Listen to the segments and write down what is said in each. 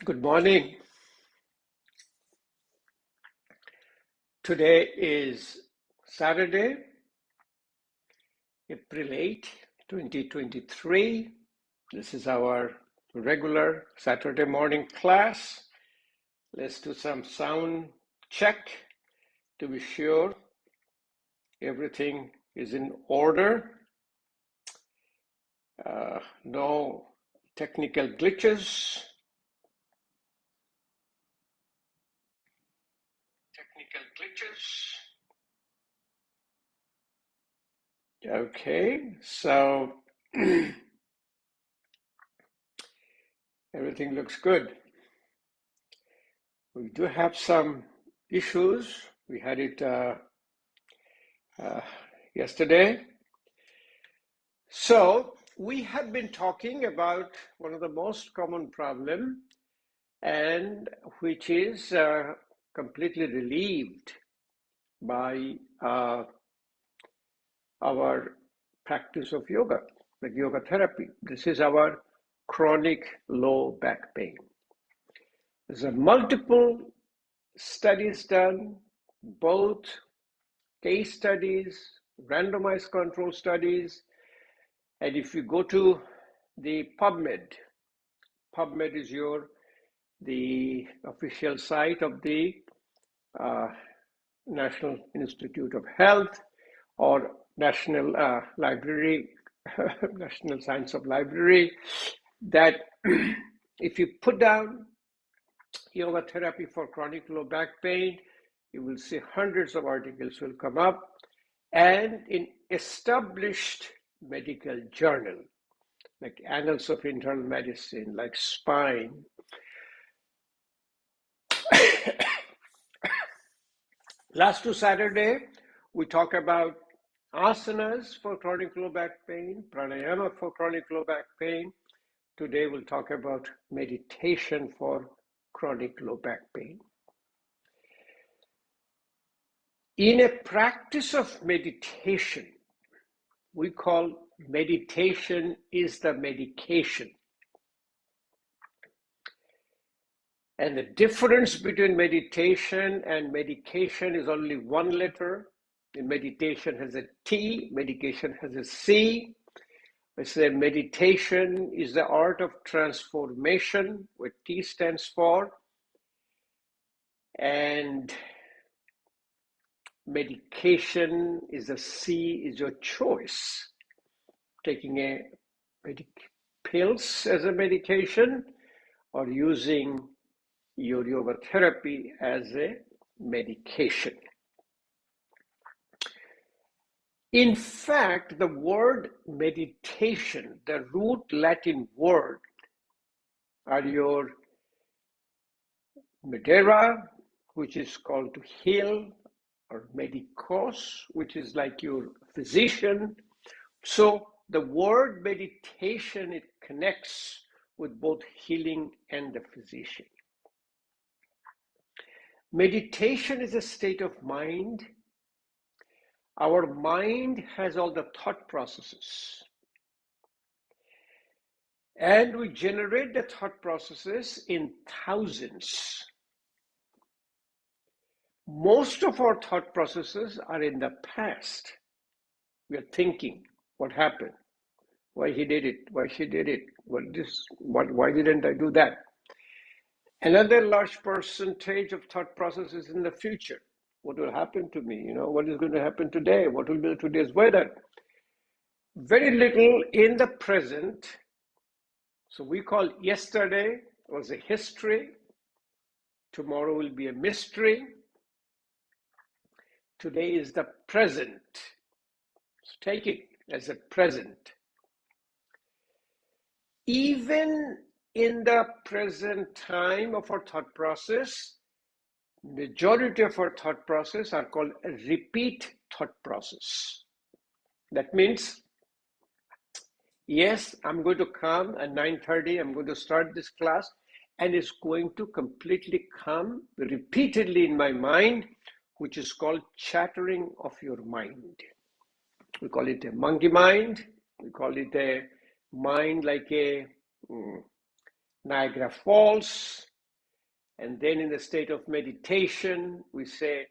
Good morning. Today is Saturday, April 8, 2023. This is our regular Saturday morning class. Let's do some sound check to be sure everything is in order. No technical glitches. Okay, so everything looks good. We do have some issues. We had it yesterday. So we have been talking about one of the most common problem, and which is completely relieved by our practice of yoga, like yoga therapy. This is our chronic low back pain. There's a multiple studies done, both case studies, randomized control studies, and if you go to the PubMed is the official site of the National Institute of Health or National Library, National Science of Library, that if you put down yoga therapy for chronic low back pain, you will see hundreds of articles will come up, and in established medical journal like Annals of Internal Medicine, like Spine. Last two Saturday, we talk about asanas for chronic low back pain, pranayama for chronic low back pain. Today we'll talk about meditation for chronic low back pain. In a practice of meditation, we call meditation is the medication. And the difference between meditation and medication is only one letter. In meditation has a T, medication has a C. I say meditation is the art of transformation, where T stands for. And medication is a C, is your choice. Taking a pills as a medication or using your yoga therapy as a medication. In fact, the word meditation, the root Latin word, are your medera, which is called to heal, or medicos, which is like your physician. So the word meditation, it connects with both healing and the physician. Meditation is a state of mind. Our mind has all the thought processes. And we generate the thought processes in thousands. Most of our thought processes are in the past. We are thinking, what happened? Why he did it? Why she did it? Why didn't I do that? Another large percentage of thought process is in the future. What will happen to me? What is going to happen today? What will be today's weather? Very little in the present. So we call yesterday was a history. Tomorrow will be a mystery. Today is the present. So take it as a present. Even in the present time of our thought process, majority of our thought process are called a repeat thought process. That means, yes, I'm going to come at 9:30, I'm going to start this class, and it's going to completely come repeatedly in my mind, which is called chattering of your mind. We call it a monkey mind. We call it a mind like a Niagara Falls. And then in the state of meditation, we say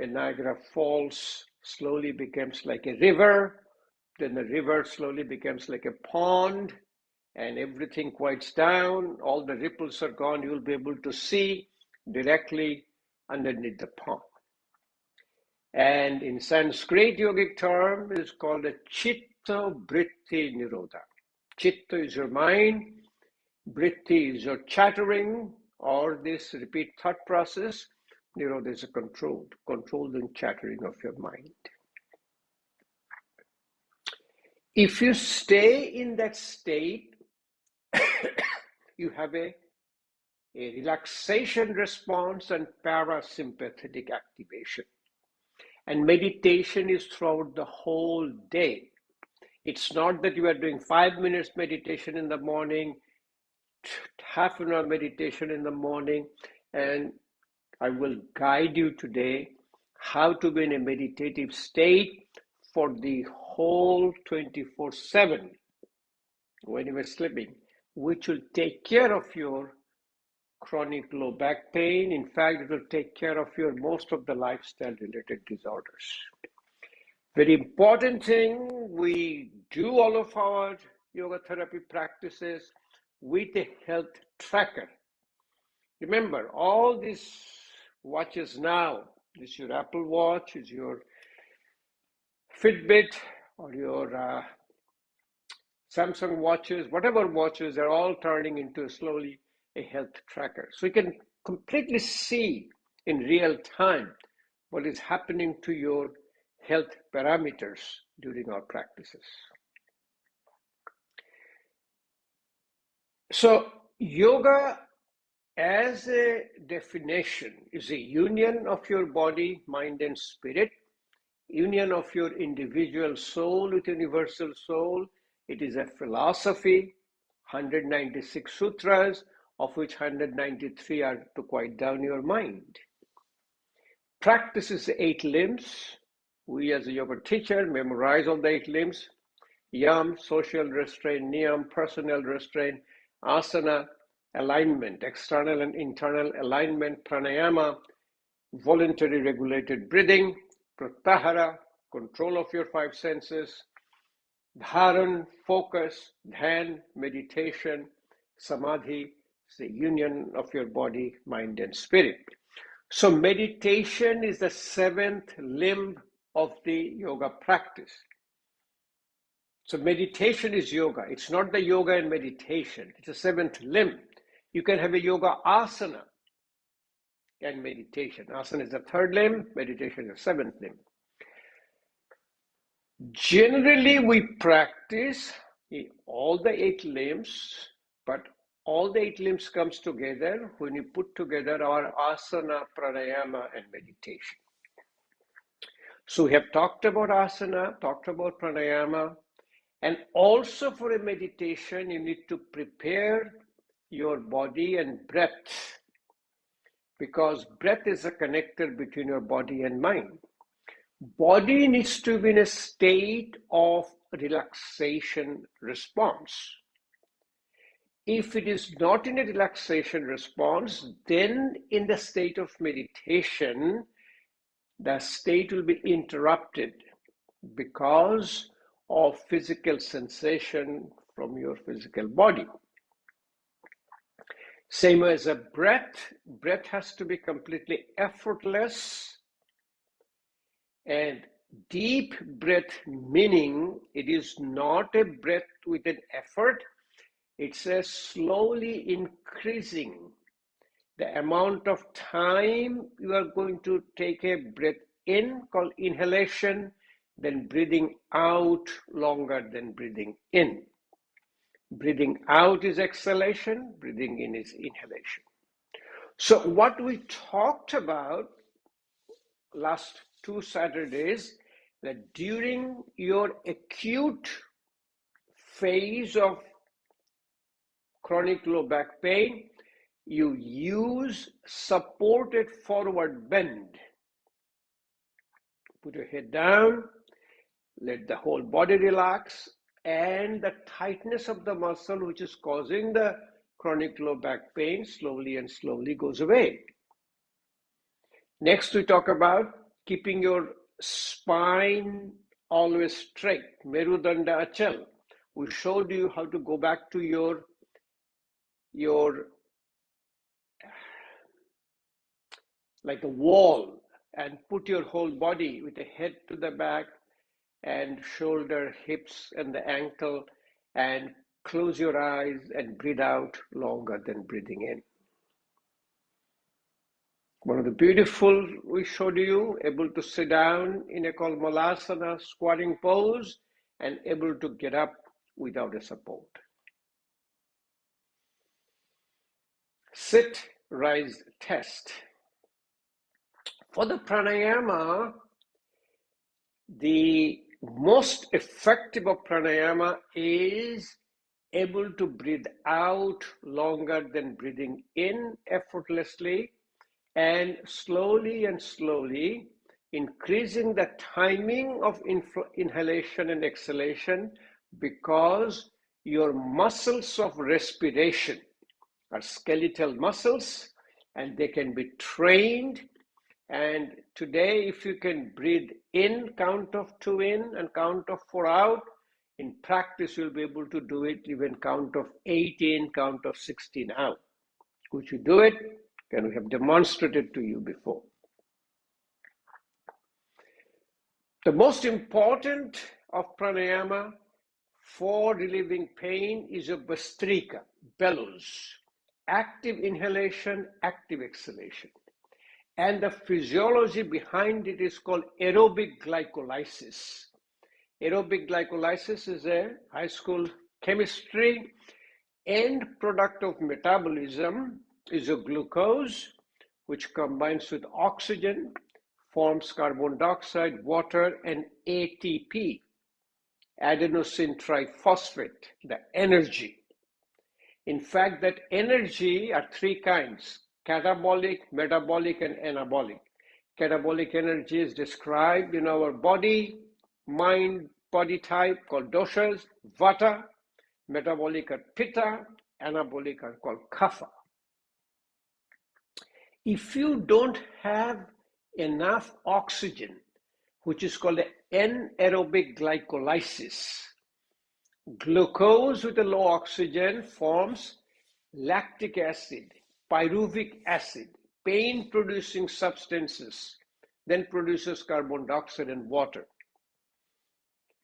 a Niagara Falls slowly becomes like a river, then the river slowly becomes like a pond, and everything quiets down, all the ripples are gone, you'll be able to see directly underneath the pond. And in Sanskrit yogic term, it is called a chitta vritti nirodha. Chitta is your mind, vritti is your chattering, or this repeat thought process. Nirodha is a controlled chattering of your mind. If you stay in that state, you have a relaxation response and parasympathetic activation. And meditation is throughout the whole day. It's not that you are doing 5 minutes meditation in the morning, half an hour meditation in the morning, and I will guide you today how to be in a meditative state for the whole 24/7 when you are sleeping, which will take care of your chronic low back pain. In fact, it will take care of your most of the lifestyle related disorders. Very important thing, we do all of our yoga therapy practices with a health tracker. Remember, all these watches now, this is your Apple Watch, is your Fitbit, or your Samsung watches, whatever watches, they're all turning into slowly a health tracker. So you can completely see in real time what is happening to your health parameters during our practices. So yoga as a definition is a union of your body, mind, and spirit, union of your individual soul with universal soul. It is a philosophy, 196 sutras, of which 193 are to quiet down your mind. Practices the 8 limbs. We as a yoga teacher memorize all the 8 limbs. Yam, social restraint; niyam, personal restraint; asana, alignment, external and internal alignment; pranayama, voluntary regulated breathing; pratyahara, control of your 5 senses; dharan, focus; dhyan, meditation; samadhi, the union of your body, mind, and spirit. So meditation is the 7th limb of the yoga practice. So meditation is yoga. It's not the yoga and meditation. It's a 7th limb. You can have a yoga asana and meditation. Asana is the 3rd limb, meditation is the 7th limb. Generally, we practice all the 8 limbs, but all the 8 limbs comes together when you put together our asana, pranayama, and meditation. So we have talked about asana, talked about pranayama, and also for a meditation, you need to prepare your body and breath, because breath is a connector between your body and mind. Body needs to be in a state of relaxation response. If it is not in a relaxation response, then in the state of meditation, the state will be interrupted because of physical sensation from your physical body. Same as a breath. Breath has to be completely effortless. And deep breath meaning it is not a breath with an effort. It's a slowly increasing the amount of time you are going to take a breath in, called inhalation, then breathing out longer than breathing in. Breathing out is exhalation, breathing in is inhalation. So what we talked about last 2 Saturdays, that during your acute phase of chronic low back pain, you use supported forward bend. Put your head down, let the whole body relax, and the tightness of the muscle which is causing the chronic low back pain slowly and slowly goes away. Next, we talk about keeping your spine always straight, Merudanda Achal. We showed you how to go back to your like a wall and put your whole body with the head to the back and shoulder, hips, and the ankle, and close your eyes and breathe out longer than breathing in. One of the beautiful we showed you, able to sit down in a called Malasana squatting pose and able to get up without a support. Sit, rise, test. For the pranayama, the most effective of pranayama is able to breathe out longer than breathing in effortlessly, and slowly increasing the timing of inhalation and exhalation, because your muscles of respiration are skeletal muscles and they can be trained. And today, if you can breathe in, count of 2 in and count of 4 out, in practice you'll be able to do it even count of 8 in, count of 16 out. Could you do it? And we have demonstrated to you before. The most important of pranayama for relieving pain is a Bastrika, bellows, active inhalation, active exhalation. And the physiology behind it is called aerobic glycolysis. Aerobic glycolysis is a high school chemistry. End product of metabolism is a glucose, which combines with oxygen, forms carbon dioxide, water, and ATP, adenosine triphosphate, the energy. In fact, that energy are 3 kinds: catabolic, metabolic, and anabolic. Catabolic energy is described in our body, mind, body type called doshas, vata. Metabolic are pitta, anabolic are called kapha. If you don't have enough oxygen, which is called anaerobic glycolysis, glucose with a low oxygen forms lactic acid, pyruvic acid, pain-producing substances, then produces carbon dioxide and water.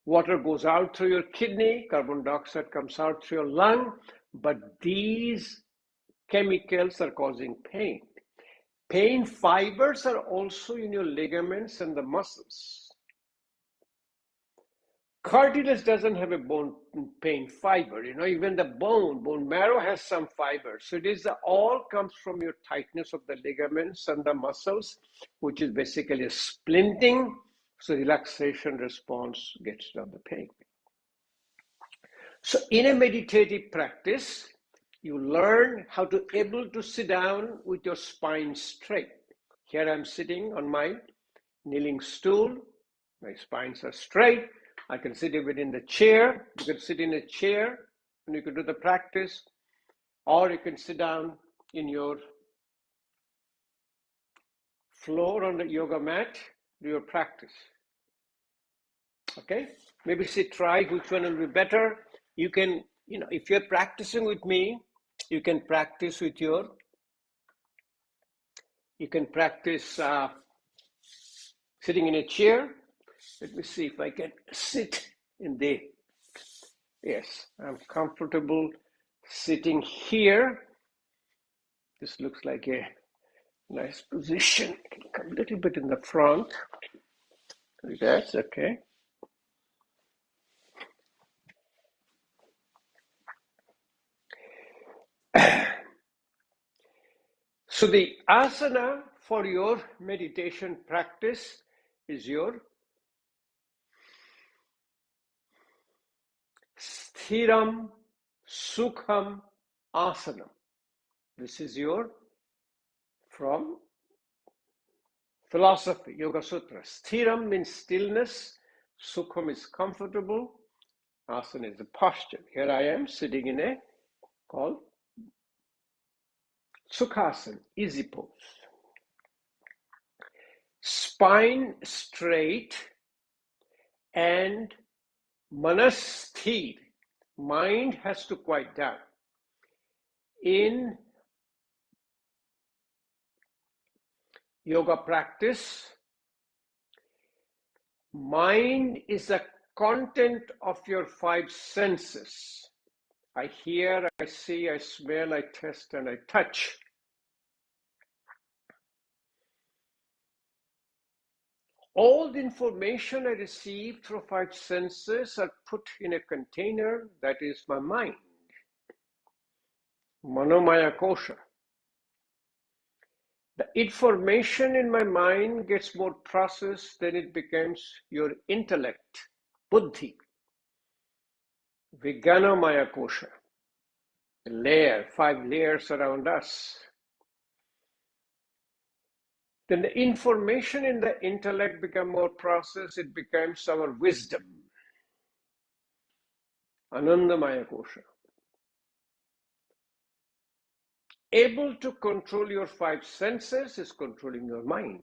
Water goes out through your kidney, carbon dioxide comes out through your lung, but these chemicals are causing pain. Pain fibers are also in your ligaments and the muscles. Cartilage doesn't have a bone pain fiber. Even the bone marrow has some fiber. So it is all comes from your tightness of the ligaments and the muscles, which is basically a splinting. So relaxation response gets rid of the pain. So in a meditative practice, you learn how to able to sit down with your spine straight. Here I'm sitting on my kneeling stool. My spines are straight. I can sit even in the chair. You can sit in a chair and you can do the practice, or you can sit down in your floor on the yoga mat, do your practice. Okay? Maybe try which one will be better. You can, if you're practicing with me, you can practice with sitting in a chair. Let me see if I can sit in yes, I'm comfortable sitting here. This looks like a nice position. I can come a little bit in the front. That's okay. So the asana for your meditation practice is your Sthiram Sukham Asanam. This is your, from philosophy, Yoga Sutra. Sthiram means stillness, Sukham is comfortable, Asana is the posture. Here I am sitting in a called Sukhasana, easy pose. Spine straight and manasthir. Mind has to quiet down. In yoga practice, mind is the content of your five senses. I hear, I see, I smell, I taste, and I touch. All the information I receive through five senses are put in a container that is my mind, Manomaya Kosha. The information in my mind gets more processed, then it becomes your intellect, Buddhi, Vijnanamaya Kosha, five layers around us. Then the information in the intellect becomes more processed, it becomes our wisdom, Anandamaya Kosha. Able to control your five senses is controlling your mind.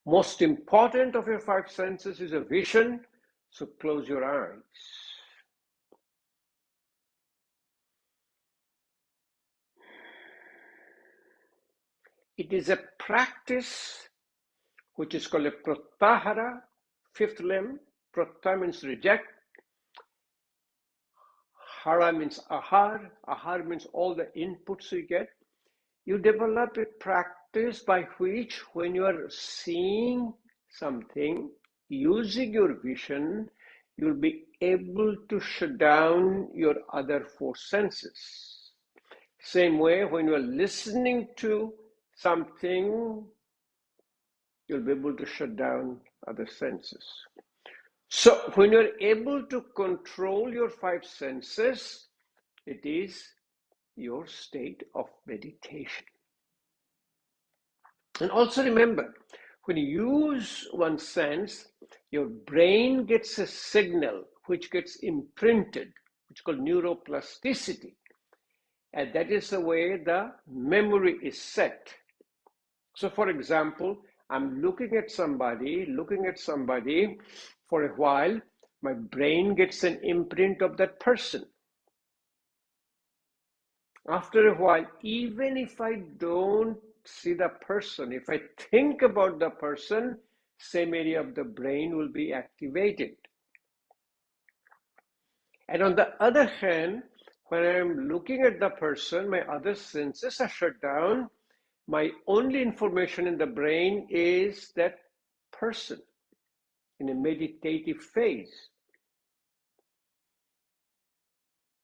Most important of your five senses is a vision, so close your eyes. It is a practice which is called a pratyahara, fifth limb. Pratya means reject. Hara means ahar. Ahar means all the inputs you get. You develop a practice by which when you are seeing something, using your vision, you'll be able to shut down your other four senses. Same way, when you are listening to something, you'll be able to shut down other senses. So when you're able to control your five senses, it is your state of meditation. And also remember, when you use one sense, your brain gets a signal which gets imprinted, which is called neuroplasticity. And that is the way the memory is set. So for example, I'm looking at somebody for a while, my brain gets an imprint of that person. After a while, even if I don't see the person, if I think about the person, same area of the brain will be activated. And on the other hand, when I'm looking at the person, my other senses are shut down. My only information in the brain is that person in a meditative phase.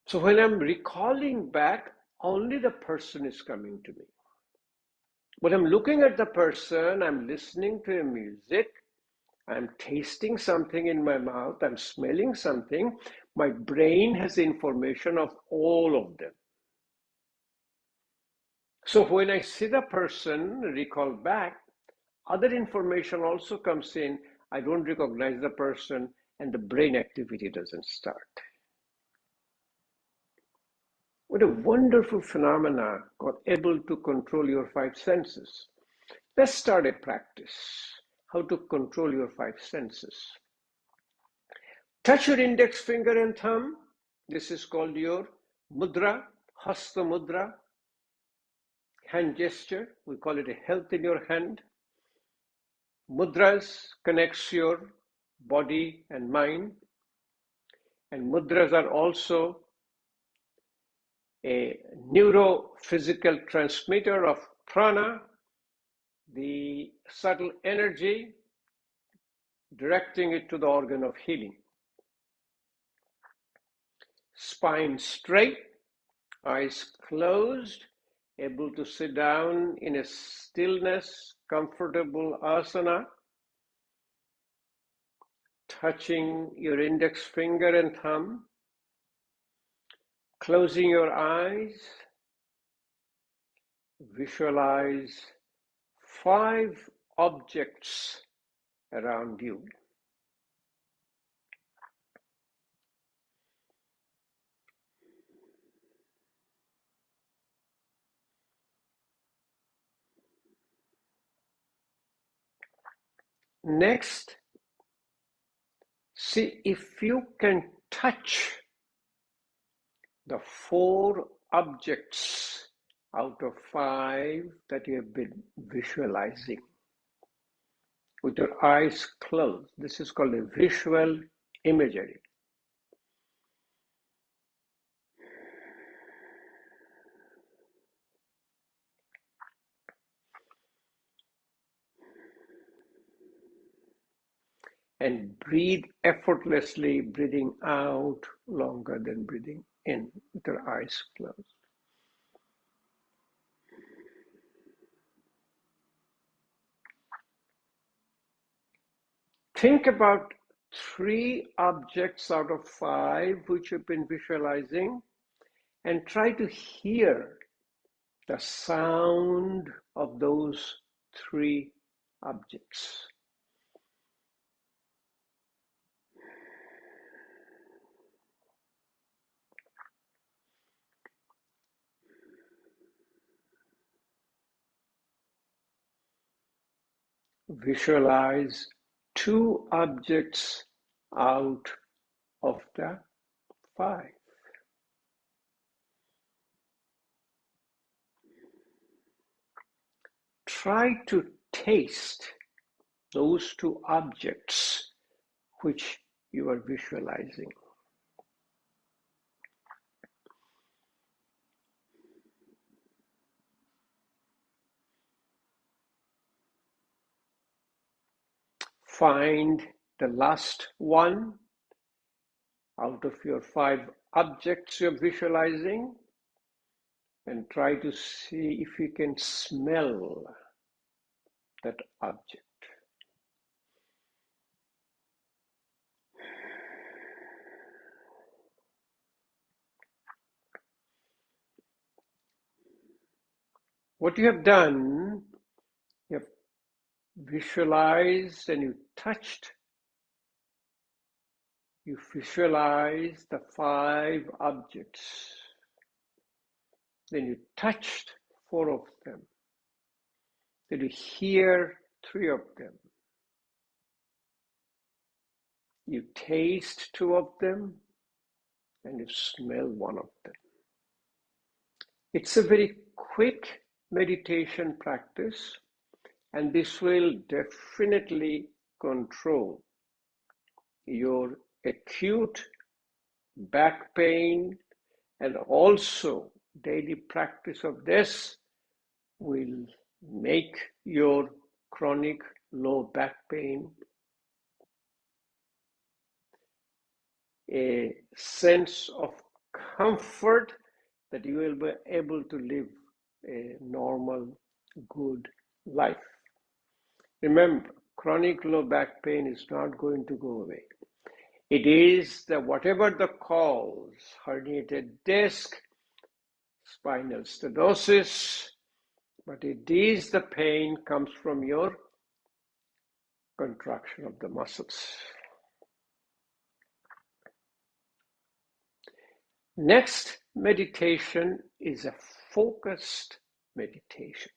So when I'm recalling back, only the person is coming to me. When I'm looking at the person, I'm listening to a music, I'm tasting something in my mouth, I'm smelling something, my brain has information of all of them. So when I see the person, recall back, other information also comes in, I don't recognize the person, and the brain activity doesn't start. What a wonderful phenomena, God able to control your five senses. Let's start a practice, how to control your five senses. Touch your index finger and thumb. This is called your mudra, hasta mudra, hand gesture. We call it a health in your hand. Mudras connects your body and mind. And mudras are also a neurophysical transmitter of prana, the subtle energy, directing it to the organ of healing. Spine straight, eyes closed, able to sit down in a stillness, comfortable asana, touching your index finger and thumb, closing your eyes, visualize 5 objects around you. Next, see if you can touch the 4 objects out of 5 that you have been visualizing with your eyes closed. This is called a visual imagery. And breathe effortlessly, breathing out longer than breathing in with your eyes closed. Think about 3 objects out of 5 which you've been visualizing, and try to hear the sound of those 3 objects. Visualize 2 objects out of the 5. Try to taste those 2 objects which you are visualizing. Find the last one out of your 5 objects you're visualizing, and try to see if you can smell that object. What you have done, you have visualized and you touched. You visualized the 5 objects. Then you touched 4 of them. Then you hear 3 of them. You taste 2 of them, and you smell 1 of them. It's a very quick meditation practice, and this will definitely control your acute back pain, and also daily practice of this will make your chronic low back pain a sense of comfort that you will be able to live a normal, good life. Remember, chronic low back pain is not going to go away. It is the whatever the cause, herniated disc, spinal stenosis, but it is the pain comes from your contraction of the muscles. Next meditation is a focused meditation.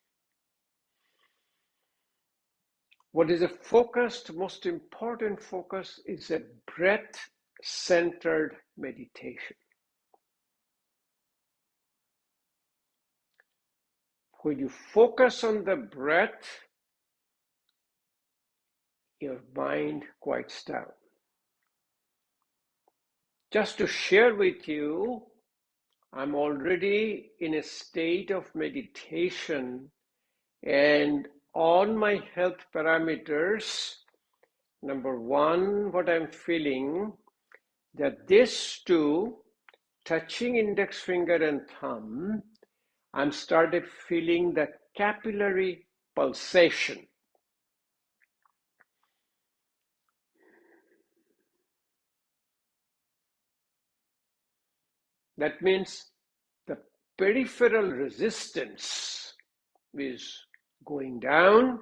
What is a focused, most important focus is a breath-centered meditation. When you focus on the breath, your mind quiets down. Just to share with you, I'm already in a state of meditation, and on my health parameters, number 1, what I'm feeling, that these 2, touching index finger and thumb, I'm started feeling the capillary pulsation. That means the peripheral resistance is going down,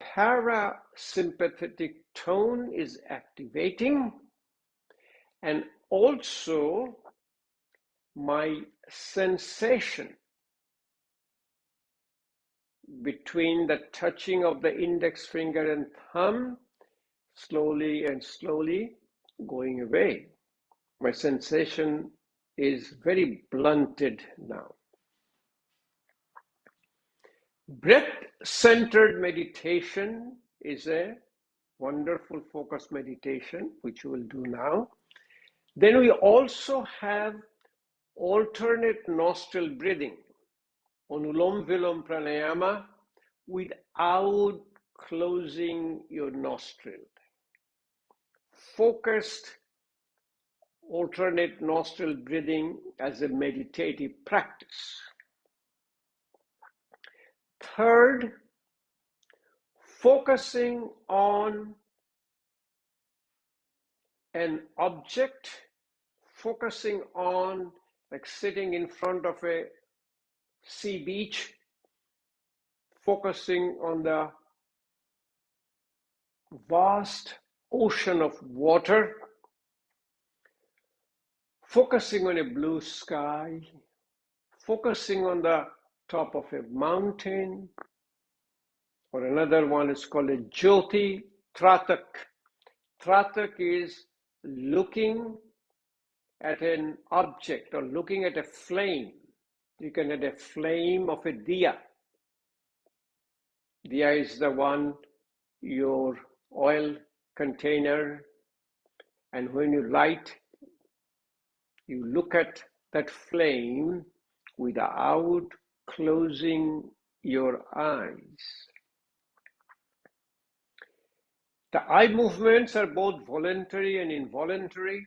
parasympathetic tone is activating, and also my sensation between the touching of the index finger and thumb, slowly and slowly going away. My sensation is very blunted now. Breath-centered meditation is a wonderful focus meditation, which we will do now. Then we also have alternate nostril breathing, Anulom Vilom Pranayama, without closing your nostril. Focused alternate nostril breathing as a meditative practice. Third, focusing on an object, focusing on, like sitting in front of a sea beach, focusing on the vast ocean of water, focusing on a blue sky, focusing on the top of a mountain, or another one is called a Jyoti Tratak. Tratak is looking at an object or looking at a flame. You can have a flame of a diya. Diya is the one, your oil container, and when you light, you look at that flame without closing your eyes. The eye movements are both voluntary and involuntary.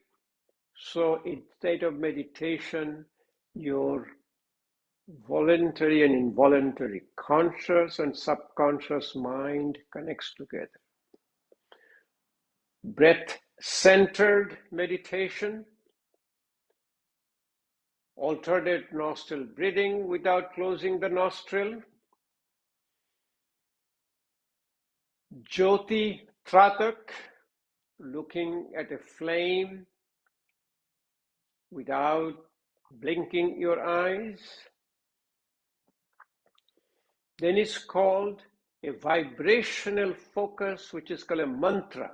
So in state of meditation, your voluntary and involuntary conscious and subconscious mind connects together. Breath-centered meditation, alternate nostril breathing without closing the nostril, Jyoti Tratak, looking at a flame without blinking your eyes. Then it's called a vibrational focus, which is called a mantra.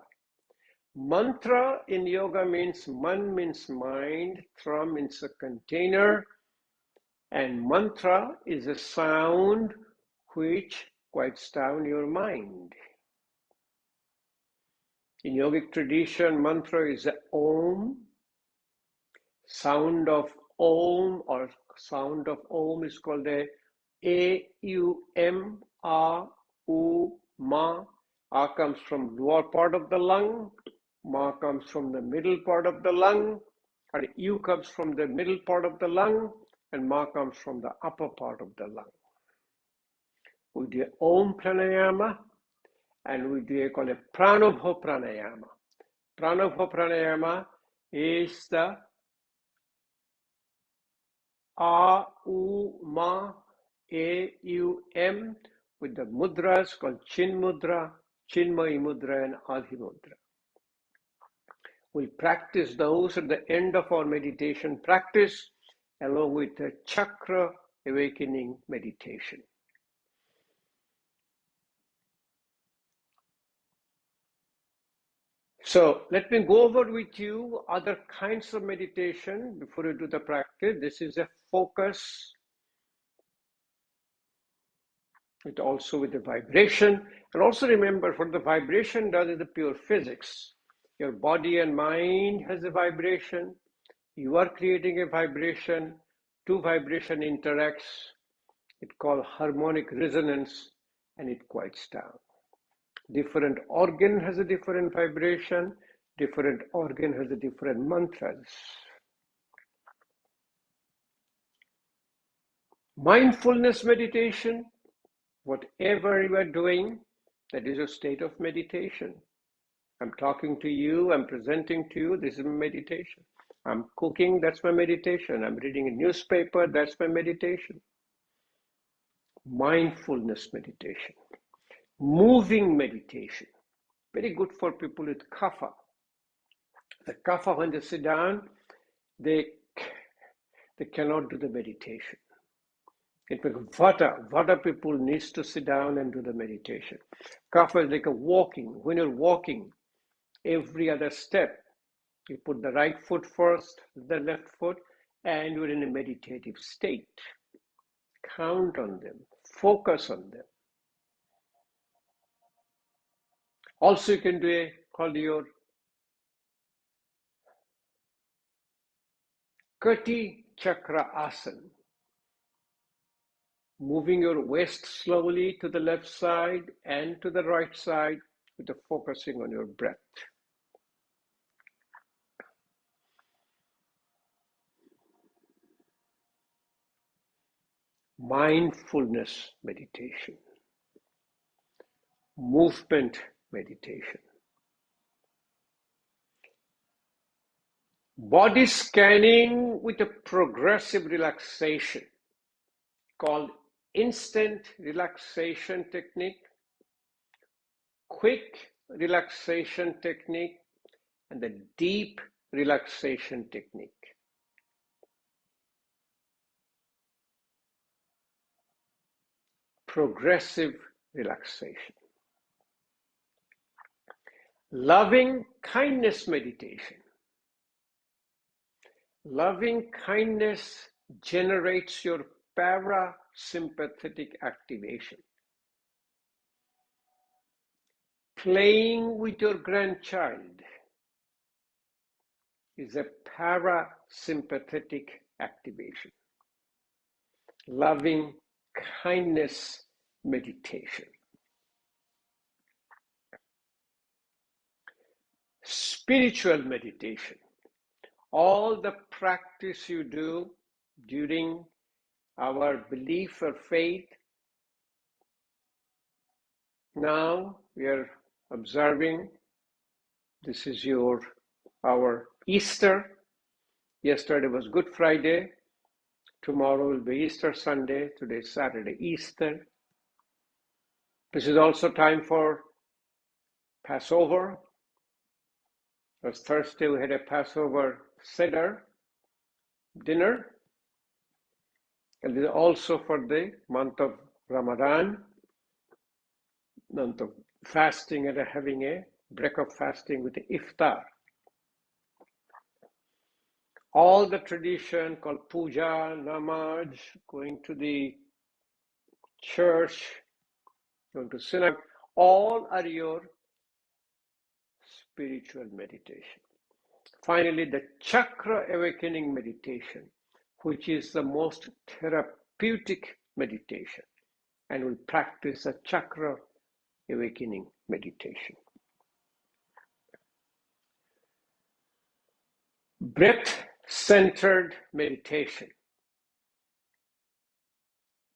Mantra in yoga means man means mind, tra means a container, and mantra is a sound which quiets down your mind. In yogic tradition, mantra is a Om. Sound of Om or sound of Om is called A-U-M, A-U, Ma. A comes from lower part of the lung, Ma comes from the middle part of the lung, and U comes from the middle part of the lung, and Ma comes from the upper part of the lung. We do Om Pranayama, and we do call it Pranabha Pranayama. Pranabha Pranayama is the A-U-Ma, A-U-M, with the mudras called Chin Mudra, Chinmayi Mudra, and Adhi Mudra. We'll practice those at the end of our meditation practice, along with the Chakra Awakening meditation. So let me go over with you other kinds of meditation before you do the practice. This is a focus. It also with the vibration. And also remember, what the vibration does is the pure physics. Your body and mind has a vibration. You are creating a vibration. Two vibration interacts. It's called harmonic resonance, and it quiets down. Different organ has a different vibration. Different organ has a different mantras. Mindfulness meditation, whatever you are doing, that is a state of meditation. I'm talking to you, I'm presenting to you, this is meditation. I'm cooking, that's my meditation. I'm reading a newspaper, that's my meditation. Mindfulness meditation. Moving meditation. Very good for people with kapha. The kapha, when they sit down, they cannot do the meditation. It makes vata. Vata people needs to sit down and do the meditation. Kapha is like a walking. When you're walking, every other step, you put the right foot first, the left foot, and you're in a meditative state. Count on them. Focus on them. Also, you can do a called your Kati Chakra Asana. Moving your waist slowly to the left side and to the right side with the focusing on your breath. Mindfulness meditation. Movement meditation. Body scanning with a progressive relaxation called instant relaxation technique, quick relaxation technique, and the deep relaxation technique. Progressive relaxation. Loving kindness meditation. Loving kindness generates your parasympathetic activation. Playing with your grandchild is a parasympathetic activation. Loving kindness meditation. Spiritual meditation. All the practice you do during our belief or faith. Now we are observing, this is our Easter. Yesterday was Good Friday. Tomorrow will be Easter Sunday. Today is Saturday, Easter. This is also time for Passover. It was Thursday, we had a Passover Seder dinner. And this is also for the month of Ramadan, month of fasting and having a break of fasting with the iftar. All the tradition called puja, namaz, going to the church, going to synagogue, all are your spiritual meditation. Finally, the Chakra Awakening meditation, which is the most therapeutic meditation, and we'll practice a Chakra Awakening meditation. Breath-centered meditation.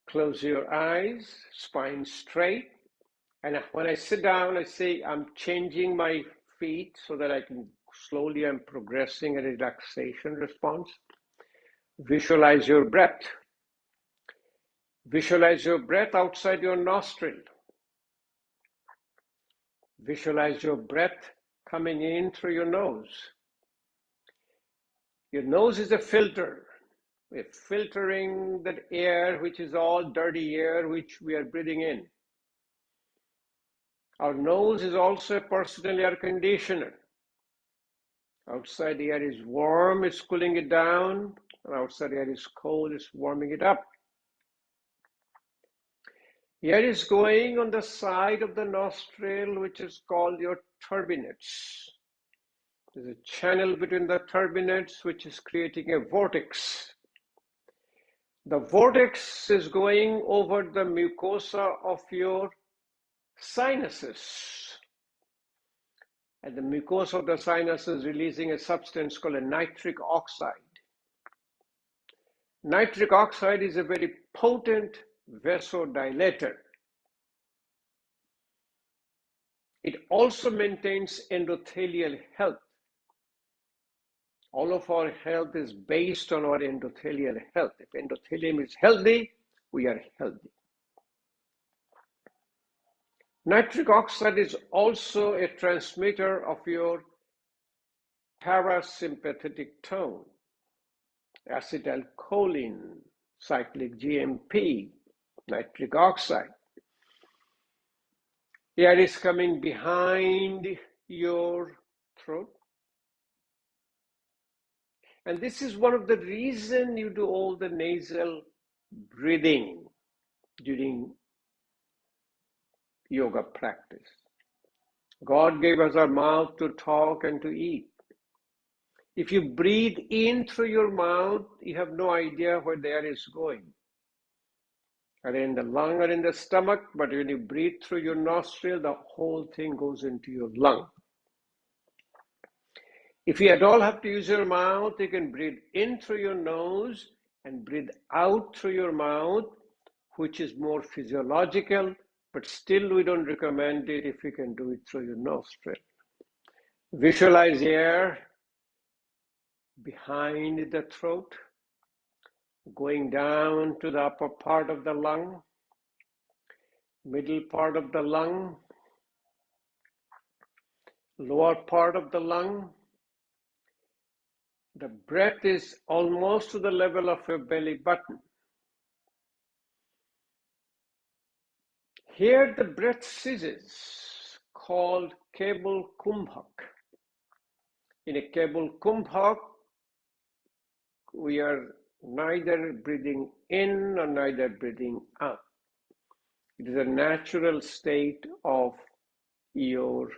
Close your eyes, spine straight. And when I sit down, I say I'm changing my feet so that I can slowly, I'm progressing a relaxation response. Visualize your breath. Visualize your breath outside your nostril. Visualize your breath coming in through your nose. Your nose is a filter. We're filtering that air, which is all dirty air, which we are breathing in. Our nose is also a personal air conditioner. Outside the air is warm, it's cooling it down. And outside the air is cold, it's warming it up. Air is going on the side of the nostril, which is called your turbinates. There's a channel between the turbinates, which is creating a vortex. The vortex is going over the mucosa of your sinuses. And the mucosa of the sinuses is releasing a substance called a nitric oxide. Nitric oxide is a very potent vasodilator. It also maintains endothelial health. All of our health is based on our endothelial health. If endothelium is healthy, we are healthy. Nitric oxide is also a transmitter of your parasympathetic tone, acetylcholine, cyclic GMP, nitric oxide. Air is coming behind your throat. And this is one of the reasons you do all the nasal breathing during yoga practice. God gave us our mouth to talk and to eat. If you breathe in through your mouth, you have no idea where the air is going. Or in the lung or in the stomach, but when you breathe through your nostril, the whole thing goes into your lung. If you at all have to use your mouth, you can breathe in through your nose and breathe out through your mouth, which is more physiological, but still we don't recommend it if you can do it through your nostril. Visualize air behind the throat, going down to the upper part of the lung, middle part of the lung, lower part of the lung. The breath is almost to the level of your belly button. Here the breath ceases, called Cable Kumbhak. In a Cable Kumbhak, we are neither breathing in or neither breathing out. It is a natural state of your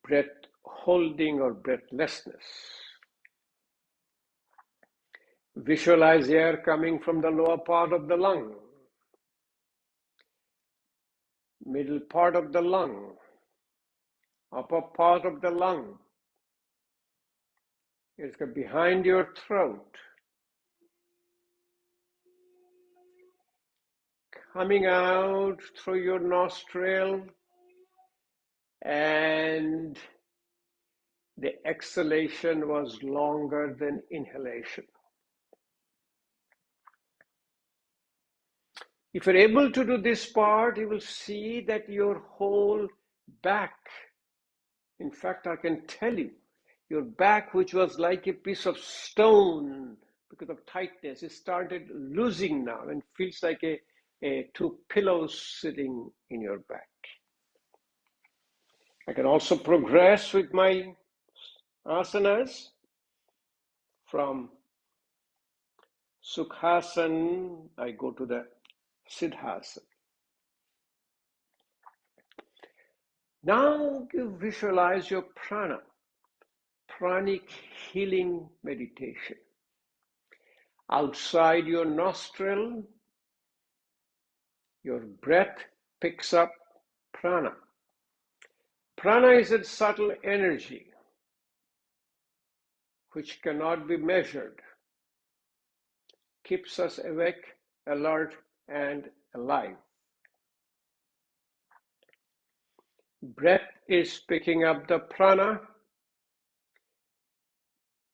breath holding or breathlessness. Visualize air coming from the lower part of the lung, middle part of the lung, upper part of the lung. It's behind your throat, coming out through your nostril, and the exhalation was longer than inhalation. If you're able to do this part, you will see that your whole back, in fact, I can tell you, your back, which was like a piece of stone because of tightness, it started losing now and feels like two pillows sitting in your back. I can also progress with my asanas from Sukhasana, I go to the Siddhasana. Now you visualize your prana, pranic healing meditation. Outside your nostril, your breath picks up prana. Prana is a subtle energy which cannot be measured, keeps us awake, alert, and alive. Breath is picking up the prana.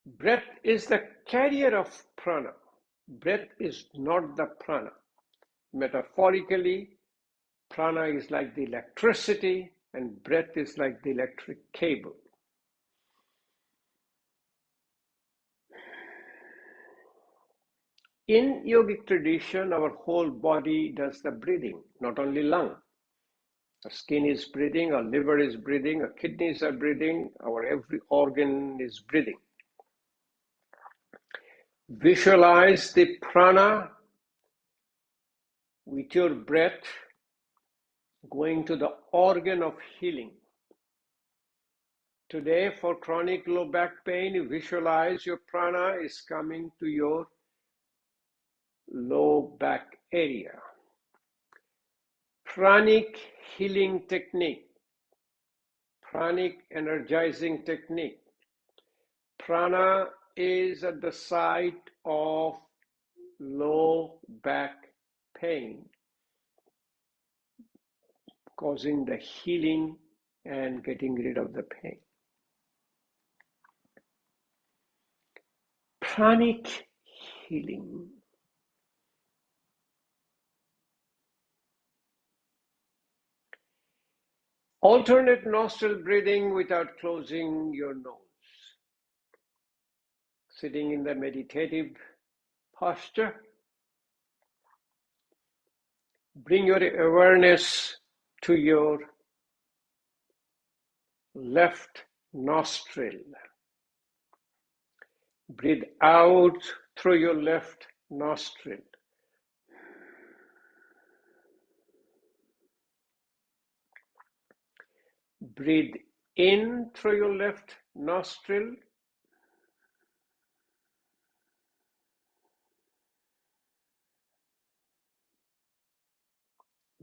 Breath is the carrier of prana. Breath is not the prana. Metaphorically, prana is like the electricity and breath is like the electric cable. In yogic tradition, our whole body does the breathing, not only lung. Our skin is breathing, our liver is breathing, our kidneys are breathing, our every organ is breathing. Visualize the prana with your breath going to the organ of healing. Today, for chronic low back pain, you visualize your prana is coming to your low back area. Pranic healing technique, pranic energizing technique. Prana is at the site of low back pain, causing the healing and getting rid of the pain. Pranic healing. Alternate nostril breathing without closing your nose. Sitting in the meditative posture. Bring your awareness to your left nostril. Breathe out through your left nostril. Breathe in through your left nostril.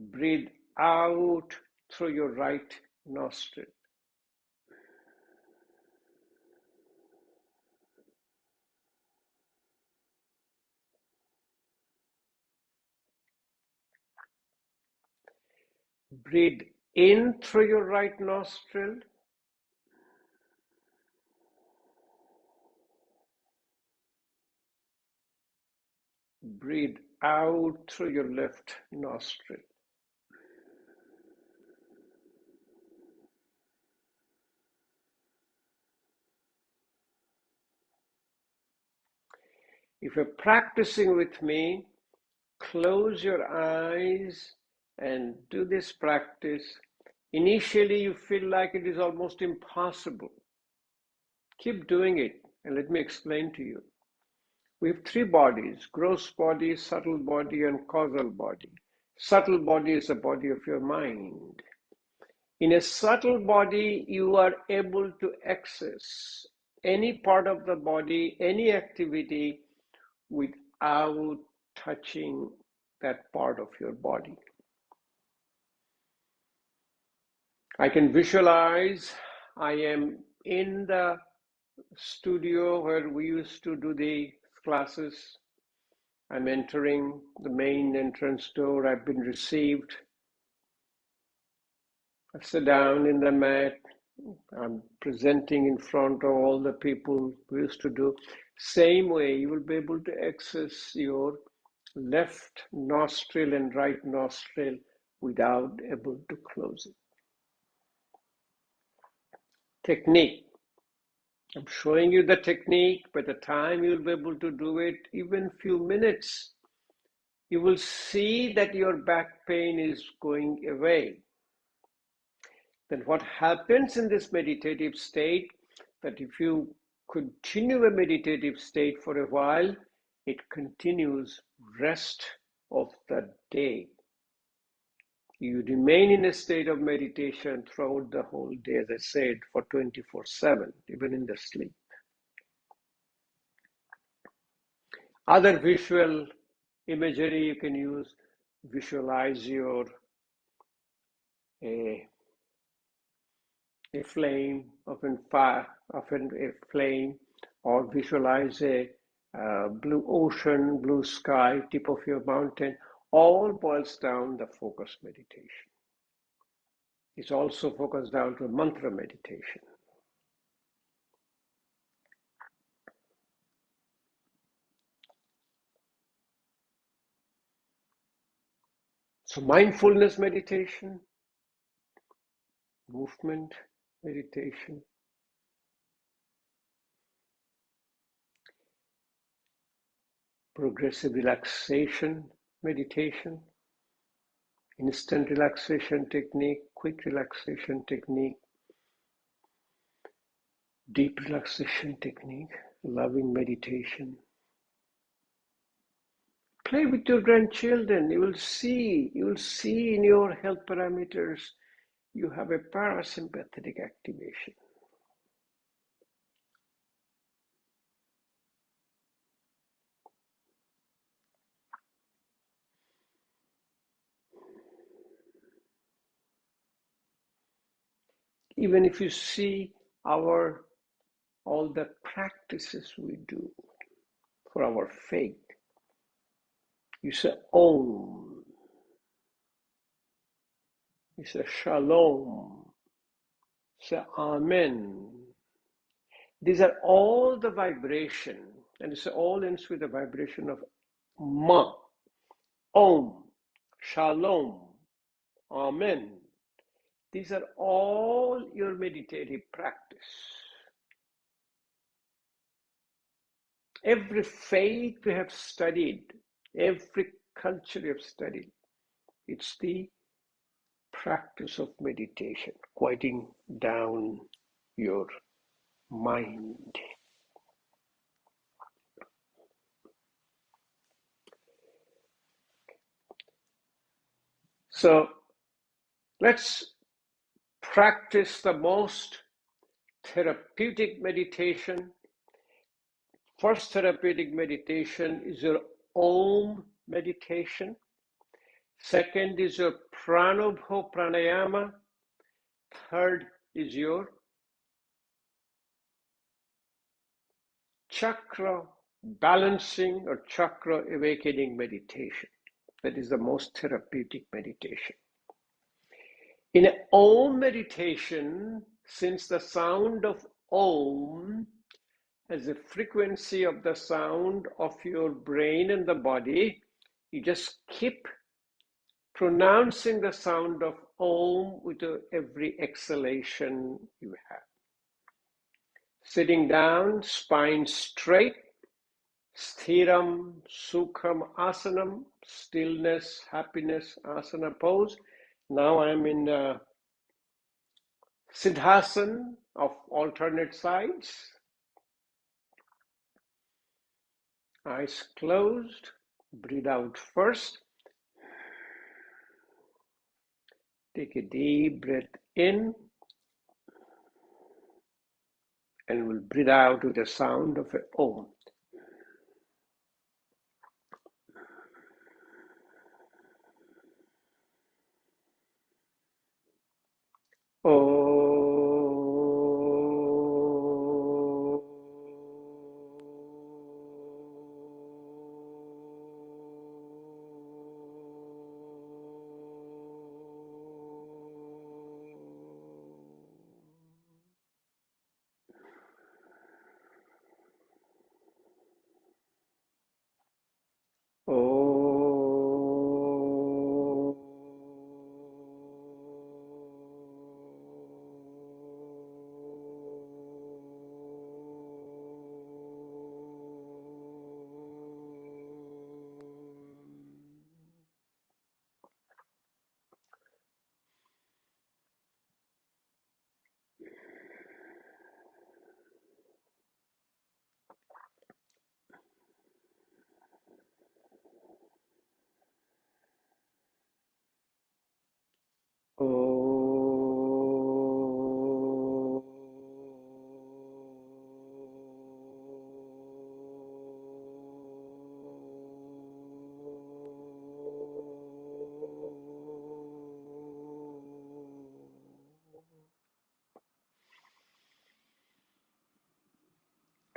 Breathe out through your right nostril. Breathe in through your right nostril. Breathe out through your left nostril. If you're practicing with me, close your eyes and do this practice. Initially, you feel like it is almost impossible. Keep doing it, and let me explain to you. We have three bodies: gross body, subtle body, and causal body. Subtle body is the body of your mind. In a subtle body, you are able to access any part of the body, any activity, without touching that part of your body. I can visualize I am in the studio where we used to do the classes. I'm entering the main entrance door. I've been received. I sit down in the mat. I'm presenting in front of all the people we used to do. Same way, you will be able to access your left nostril and right nostril without able to close it. Technique. I'm showing you the technique. By the time you'll be able to do it, even few minutes, you will see that your back pain is going away. Then what happens in this meditative state, that if you continue a meditative state for a while, it continues rest of the day. You remain in a state of meditation throughout the whole day, as I said, for 24/7, even in the sleep. Other visual imagery you can use: visualize your a flame of a flame, or visualize a blue ocean, blue sky, tip of your mountain. All boils down the focus meditation. It's also focused down to mantra meditation. So mindfulness meditation, movement meditation, progressive relaxation meditation, instant relaxation technique, quick relaxation technique, deep relaxation technique, loving meditation. Play with your grandchildren. You will see in your health parameters, you have a parasympathetic activation. Even if you see all the practices we do for our faith, you say Om, you say Shalom, say Amen. These are all the vibration, and it's all ends with the vibration of Ma, Om, Shalom, Amen. These are all your meditative practice. Every faith we have studied, every culture we have studied, it's the practice of meditation, quieting down your mind. So let's practice the most therapeutic meditation. First therapeutic meditation is your Om meditation. Second is your Pranabho Pranayama. Third is your Chakra balancing or Chakra awakening meditation. That is the most therapeutic meditation. In an Om meditation, since the sound of Om has the frequency of the sound of your brain and the body, you just keep pronouncing the sound of Om with every exhalation you have. Sitting down, spine straight, Sthiram, Sukham, Asanam, stillness, happiness, asana pose. Now I'm in Siddhasana of alternate sides. Eyes closed. Breathe out first. Take a deep breath in. And we'll breathe out with the sound of an Om.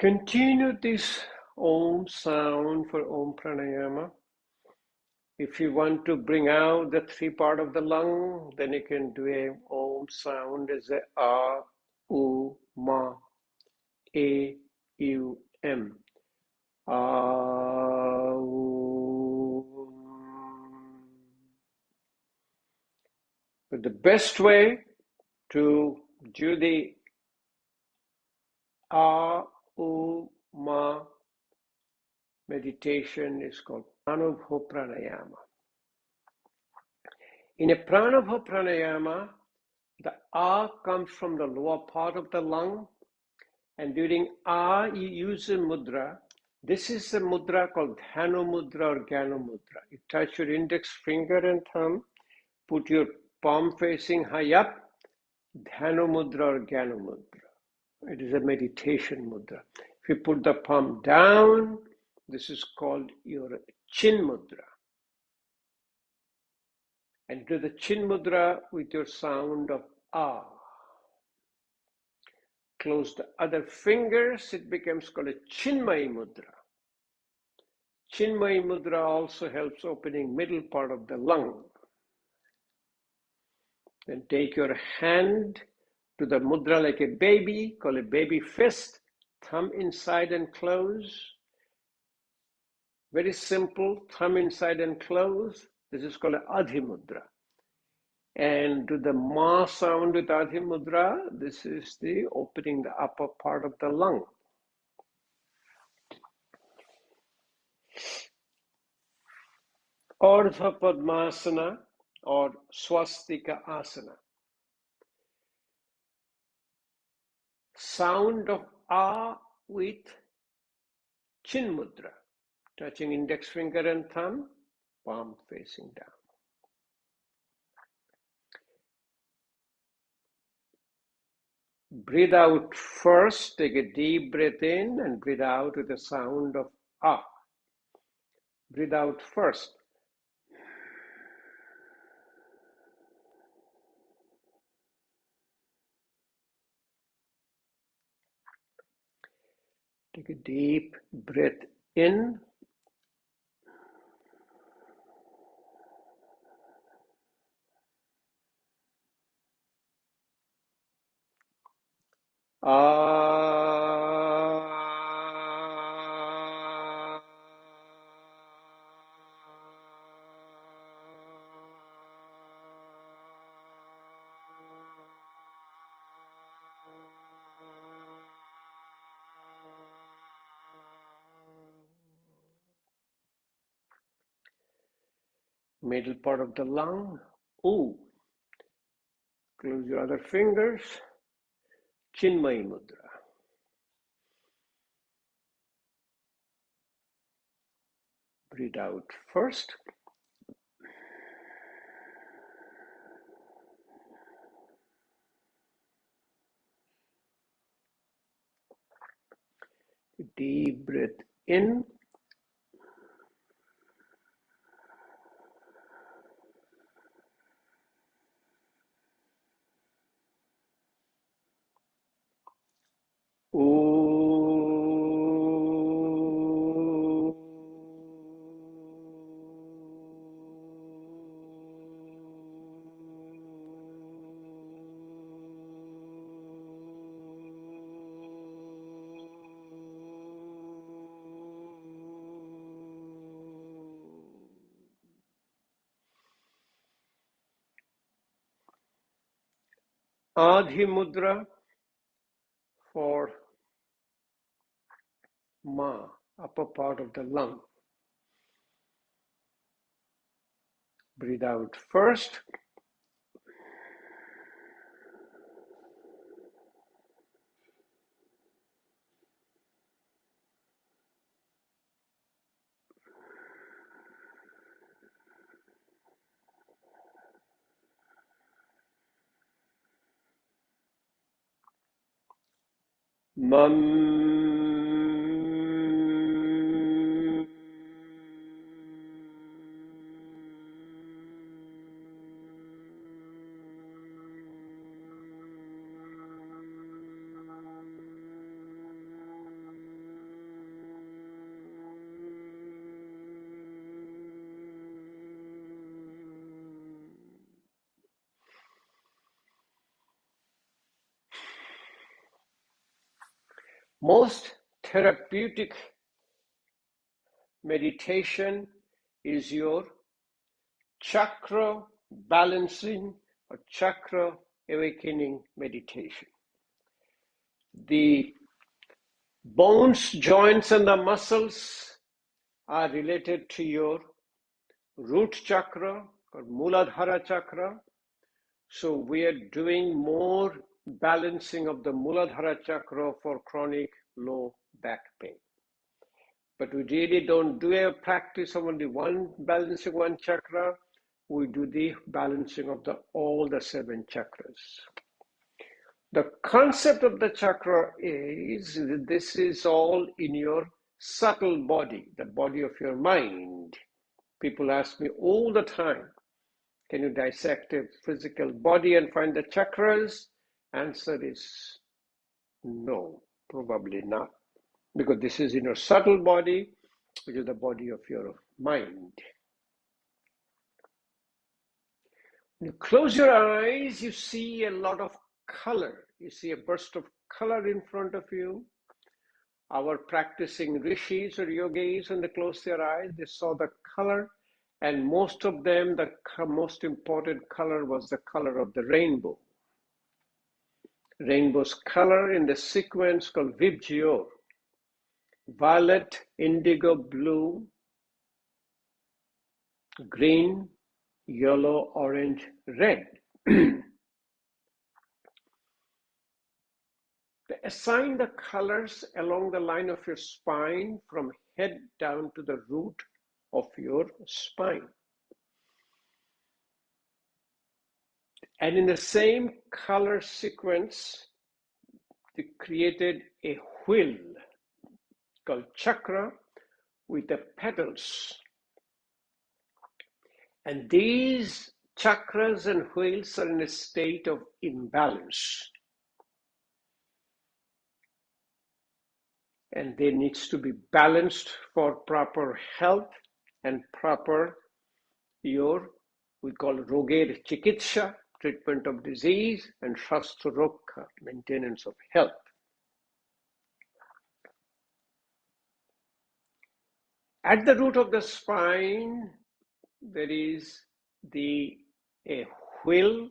Continue this Om sound for Om Pranayama. If you want to bring out the three part of the lung, then you can do a Om sound as a A, U, Ma, A, U, M. A, U. But the best way to do the A, U, Ma meditation is called Pranabho Pranayama. In a Pranabho Pranayama, the A comes from the lower part of the lung, and during A you use a mudra. This is a mudra called Dhanu Mudra or Gyanu Mudra. You touch your index finger and thumb, put your palm facing high up, Dhanu Mudra or Gyanu Mudra. It is a meditation mudra. If you put the palm down, this is called your Chin Mudra. And do the Chin Mudra with your sound of Ah. Close the other fingers, it becomes called a Chinmay Mudra. Chinmay Mudra also helps opening middle part of the lung. Then take your hand to the mudra like a baby, call a baby fist, thumb inside and close. Very simple, thumb inside and close. This is called an Adhi Mudra. And to the Ma sound with Adhi Mudra, this is the opening the upper part of the lung. Ardha Padmasana or Swastika Asana. Sound of Ah with Chin Mudra, touching index finger and thumb, palm facing down. Breathe out first, take a deep breath in and breathe out with the sound of Ah. Breathe out first. Take a deep breath in. Ah. Middle part of the lung. Ooh. Close your other fingers. Chinmay Mudra. Breathe out first. Deep breath in. Ooh. Adhi Mudra for Ma, upper part of the lung. Breathe out first. Mam. Most therapeutic meditation is your chakra balancing or chakra awakening meditation. The bones, joints, and the muscles are related to your root chakra or Muladhara chakra. So we are doing more balancing of the Muladhara chakra for chronic low back pain. But we really don't do a practice of only one balancing one chakra. We do the balancing of all the 7 chakras. The concept of the chakra is that this is all in your subtle body, the body of your mind. People ask me all the time, can you dissect a physical body and find the chakras? Answer is no, probably not. Because this is in your subtle body, which is the body of your mind. When you close your eyes, you see a lot of color. You see a burst of color in front of you. Our practicing rishis or yogis, when they closed their eyes, they saw the color, and most of them, the most important color was the color of the rainbow. Rainbow's color in the sequence called Vibgyor: violet, indigo, blue, green, yellow, orange, red. Assign the colors along the line of your spine from head down to the root of your spine. And in the same color sequence, they created a wheel called chakra with the petals. And these chakras and wheels are in a state of imbalance. And they need to be balanced for proper health and proper we call Roger Chikitsa, treatment of disease, and Shastra Rokha, maintenance of health. At the root of the spine, there is a wheel,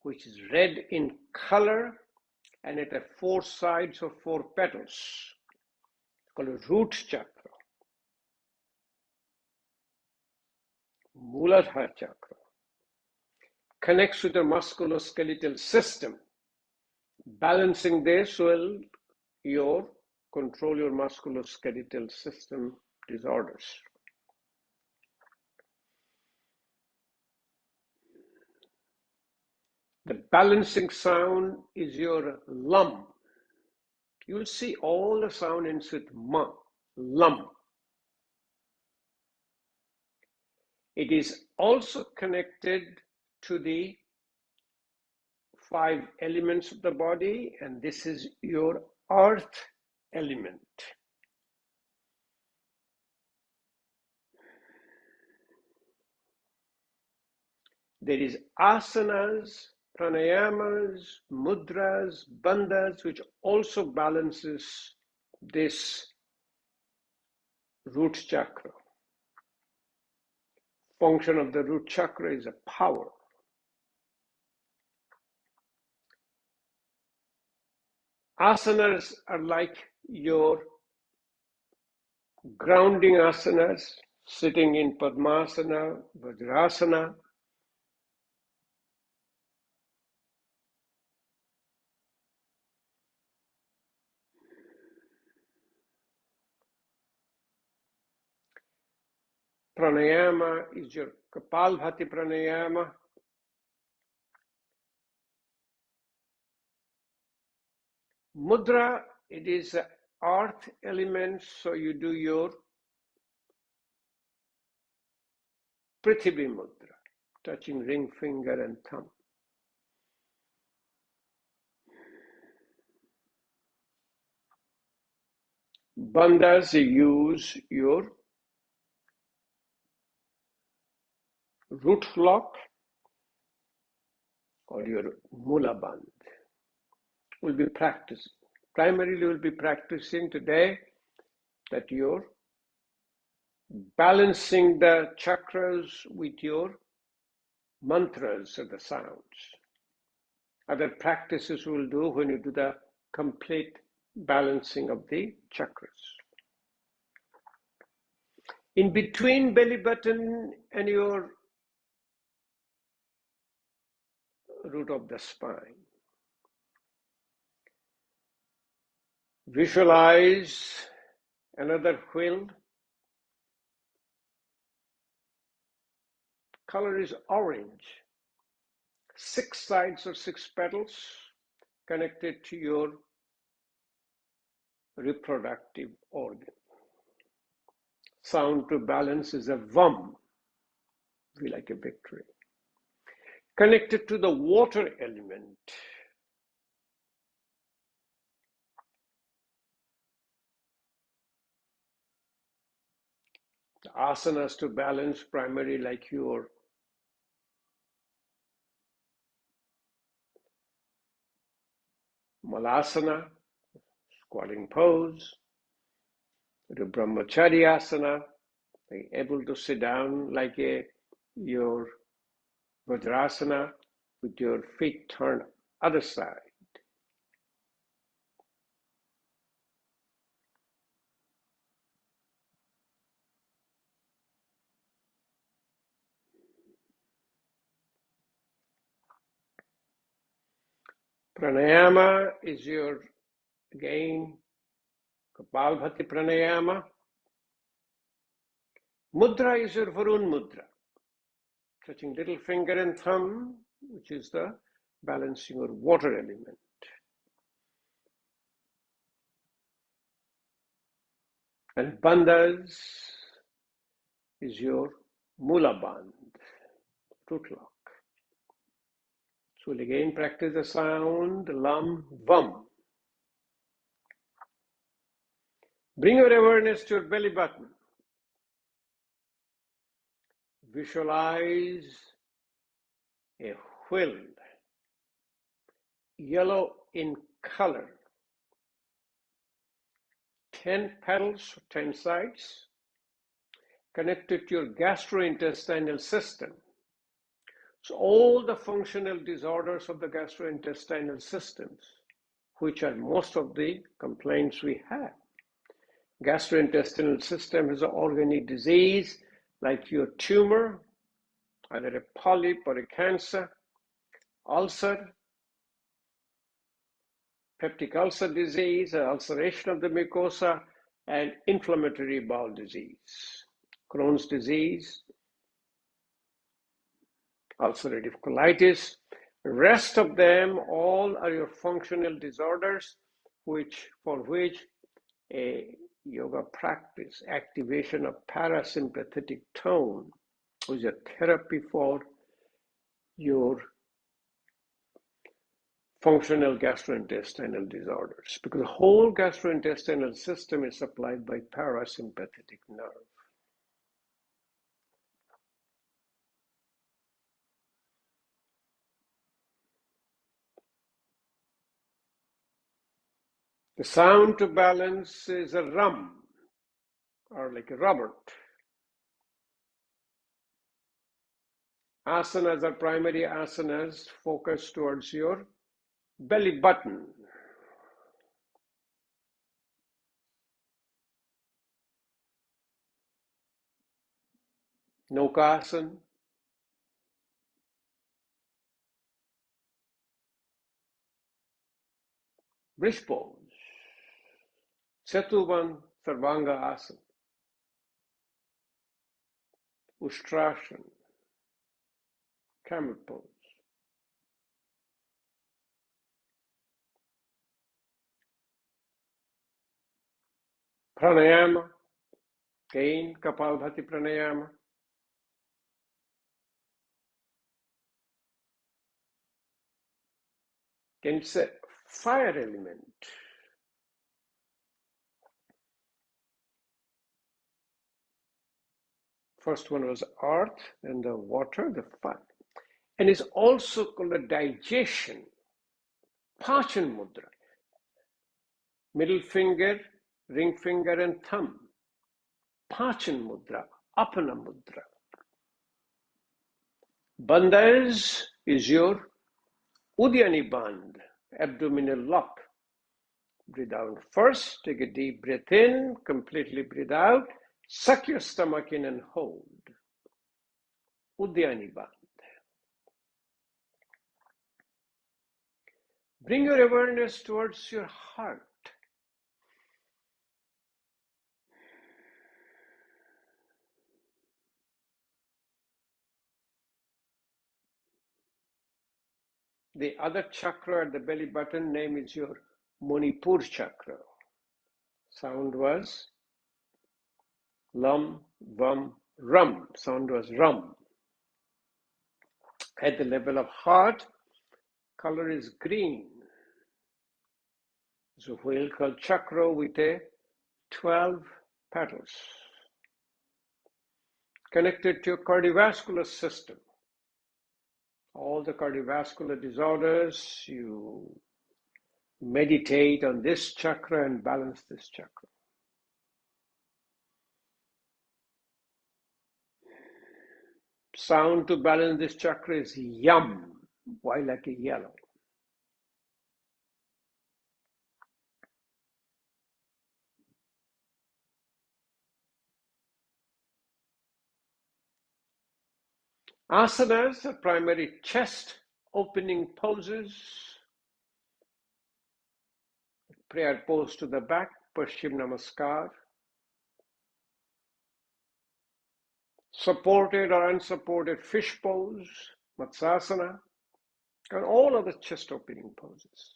which is red in color, and it has 4 sides of 4 petals. It's called a root chakra. Muladhara chakra connects with the musculoskeletal system. Balancing this will control your musculoskeletal system disorders. The balancing sound is your lum. You'll see all the sound ends with ma, lum. It is also connected to the 5 elements of the body, and this is your earth element. There is asanas, pranayamas, mudras, bandhas, which also balances this root chakra. Function of the root chakra is a power. Asanas are like your grounding asanas, sitting in Padmasana, Vajrasana. Pranayama is your Kapalbhati Pranayama. Mudra, it is an earth element, so you do your Prithvi Mudra, touching ring finger and thumb. Bandhas, you use your root lock or your Mula Bandh. We'll be practicing. Primarily, we'll be practicing today that you're balancing the chakras with your mantras or the sounds. Other practices we'll do when you do the complete balancing of the chakras. In between belly button and your root of the spine, visualize another wheel. Color is orange. 6 sides or 6 petals connected to your reproductive organ. Sound to balance is a VUM, feel like a victory. Connected to the water element. The asanas to balance primarily like your Malasana, squatting pose, the Brahmacharya asana, able to sit down like your Vajrasana with your feet turned other side. Pranayama is your, again, Kapalbhati Pranayama. Mudra is your Varun Mudra, touching little finger and thumb, which is the balancing your water element. And Bandhas is your Mula Bandh, root lock. So we'll again practice the sound, Lam, Vam. Bring your awareness to your belly button. Visualize a wheel, yellow in color, 10 petals, 10 sides, connected to your gastrointestinal system. So all the functional disorders of the gastrointestinal systems, which are most of the complaints we have. Gastrointestinal system is an organic disease like your tumor, either a polyp or a cancer, ulcer, peptic ulcer disease, ulceration of the mucosa, and inflammatory bowel disease, Crohn's disease, ulcerative colitis. Rest of them all are your functional disorders, for which a yoga practice, activation of parasympathetic tone, is a therapy for your functional gastrointestinal disorders, because the whole gastrointestinal system is supplied by parasympathetic nerve. The sound to balance is a rum, or like a Robert. Asanas are primary asanas focused towards your belly button. Nokasana, bridge pose, Setuban Sarvanga Asana, Ustrasana, camel pose. Pranayama, again Kapalbhati Pranayama. Can say fire element. First one was earth, and the water, the fire. And it's also called a digestion, Pachan Mudra. Middle finger, ring finger, and thumb. Pachan Mudra, Apana Mudra. Bandhas is your Uddiyani Bandh, abdominal lock. Breathe out first, take a deep breath in, completely breathe out, suck your stomach in and hold. Uddiyani Bandh. Bring your awareness towards your heart. The other chakra at the belly button name is your Manipur chakra. Sound was Lam, Vam, Ram. Sound was Ram. At the level of heart, color is green. It's a whale called chakra with 12 petals. Connected to your cardiovascular system. All the cardiovascular disorders, you meditate on this chakra and balance this chakra. Sound to balance this chakra is yum, why like a yellow. Asanas are primary chest opening poses. prayer pose to the back, Paschim Namaskar. Supported or unsupported fish pose, Matsasana, and all other chest opening poses.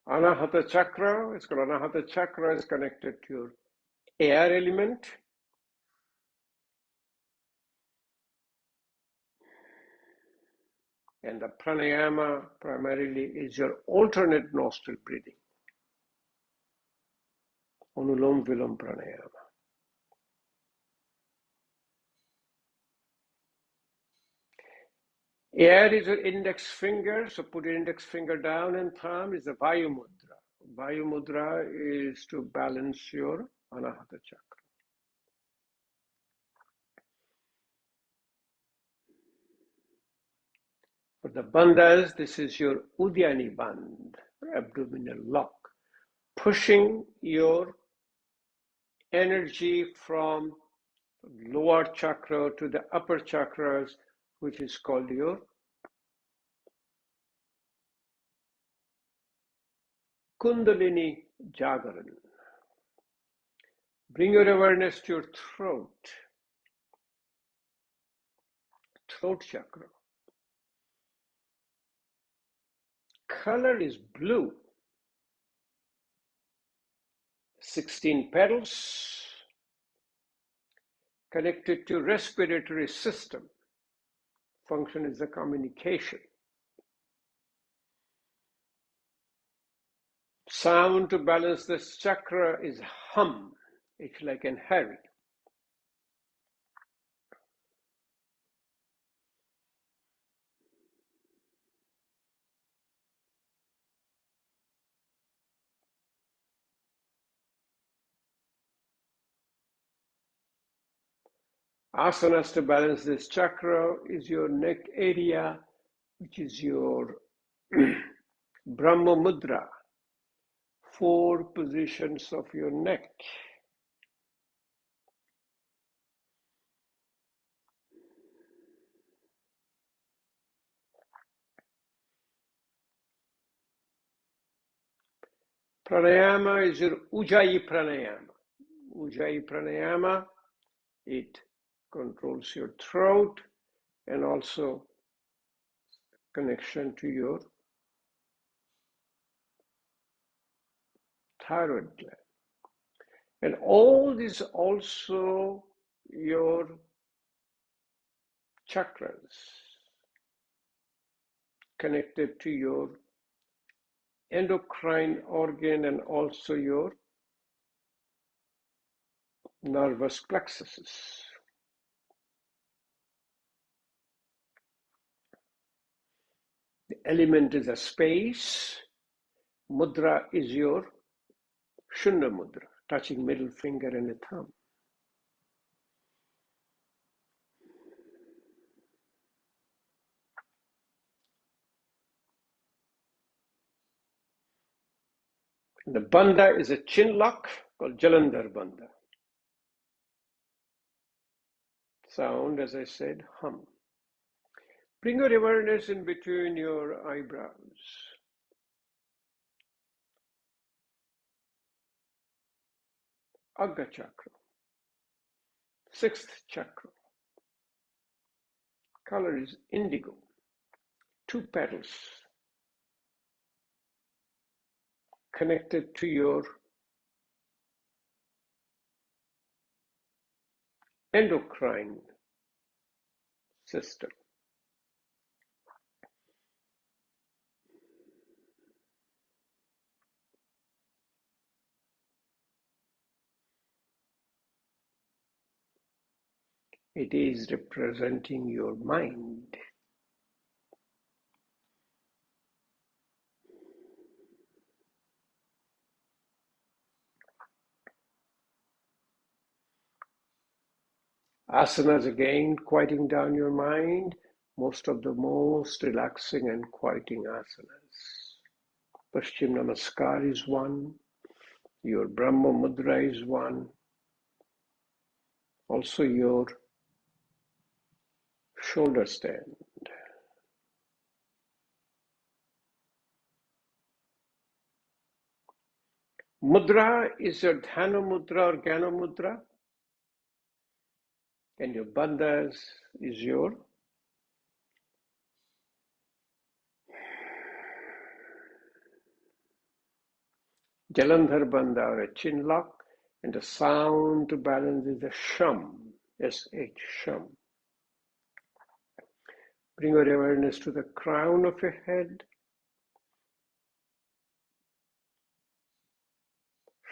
Anahata Chakra, it's called Anahata Chakra, is connected to your air element. And the pranayama primarily is your alternate nostril breathing. Anulom Vilom Pranayama. Air is your index finger, so put your index finger down, and thumb is the Vayu Mudra. Vayu Mudra is to balance your Anahata Chakra. For the bandhas, this is your Udyani Bandh, abdominal lock, pushing your energy from lower chakra to the upper chakras, which is called your Kundalini Jagaran. Bring your awareness to your throat chakra. Color is blue. 16 petals connected to respiratory system. Function is the communication. Sound to balance this chakra is hum, if like in Harry. Asanas to balance this chakra is your neck area, which is your Brahma Mudra, 4 positions of your neck. Pranayama is your Ujjayi Pranayama. Ujjayi Pranayama, it controls your throat and also connection to your thyroid gland. And all these also your chakras connected to your endocrine organ and also your nervous plexuses. The element is a space. Mudra is your Shunya Mudra, touching middle finger and the thumb. The bandha is a chin lock called Jalandhar bandha. Sound, as I said, hum. Bring your awareness in between your eyebrows. Agga chakra, 6th chakra. Color is indigo. 2 petals connected to your endocrine system. It is representing your mind. Asanas again, quieting down your mind. Most relaxing and quieting asanas. Paschim Namaskar is one. Your Brahma Mudra is one. Also your shoulder stand. Mudra is your Dhyana Mudra or Jnana Mudra, and your bandhas is your Jalandhar Bandha or a chin lock, and the sound to balance is the Sham, S-H, Sham. Bring your awareness to the crown of your head,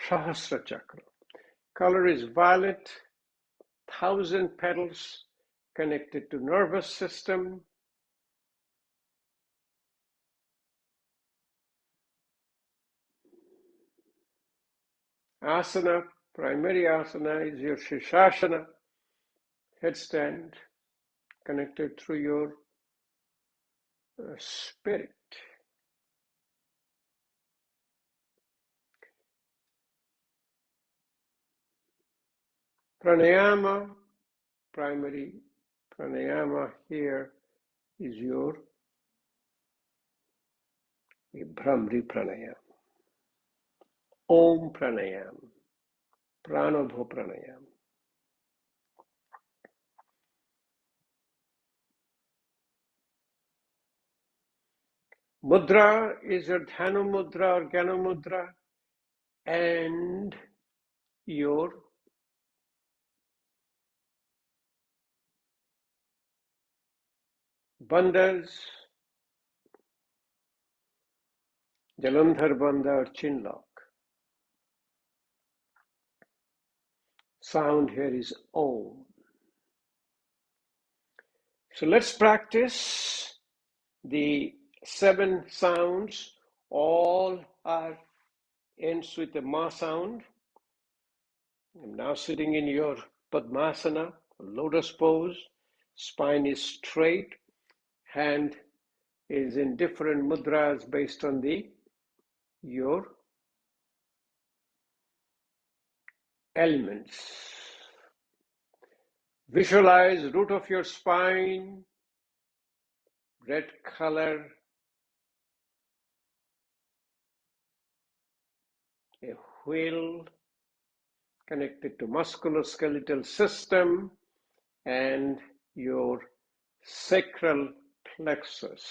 Sahasra Chakra. Color is violet, 1,000 petals connected to nervous system. Asana, primary asana is your Shishasana, headstand, connected through your spirit. Pranayama, primary pranayama here is your Brahmari pranayama. Om pranayam, Pranabho pranayam. Mudra is your Dhyana Mudra or Jnana Mudra, and your bandhas, Jalandhar Bandha or chin lock. Sound here is Om. So let's practice the 7 sounds. All are ends with a ma sound. I'm now sitting in your Padmasana, lotus pose. Spine is straight. Hand is in different mudras based on your elements. Visualize root of your spine, red color, a wheel connected to musculoskeletal system and your sacral plexus.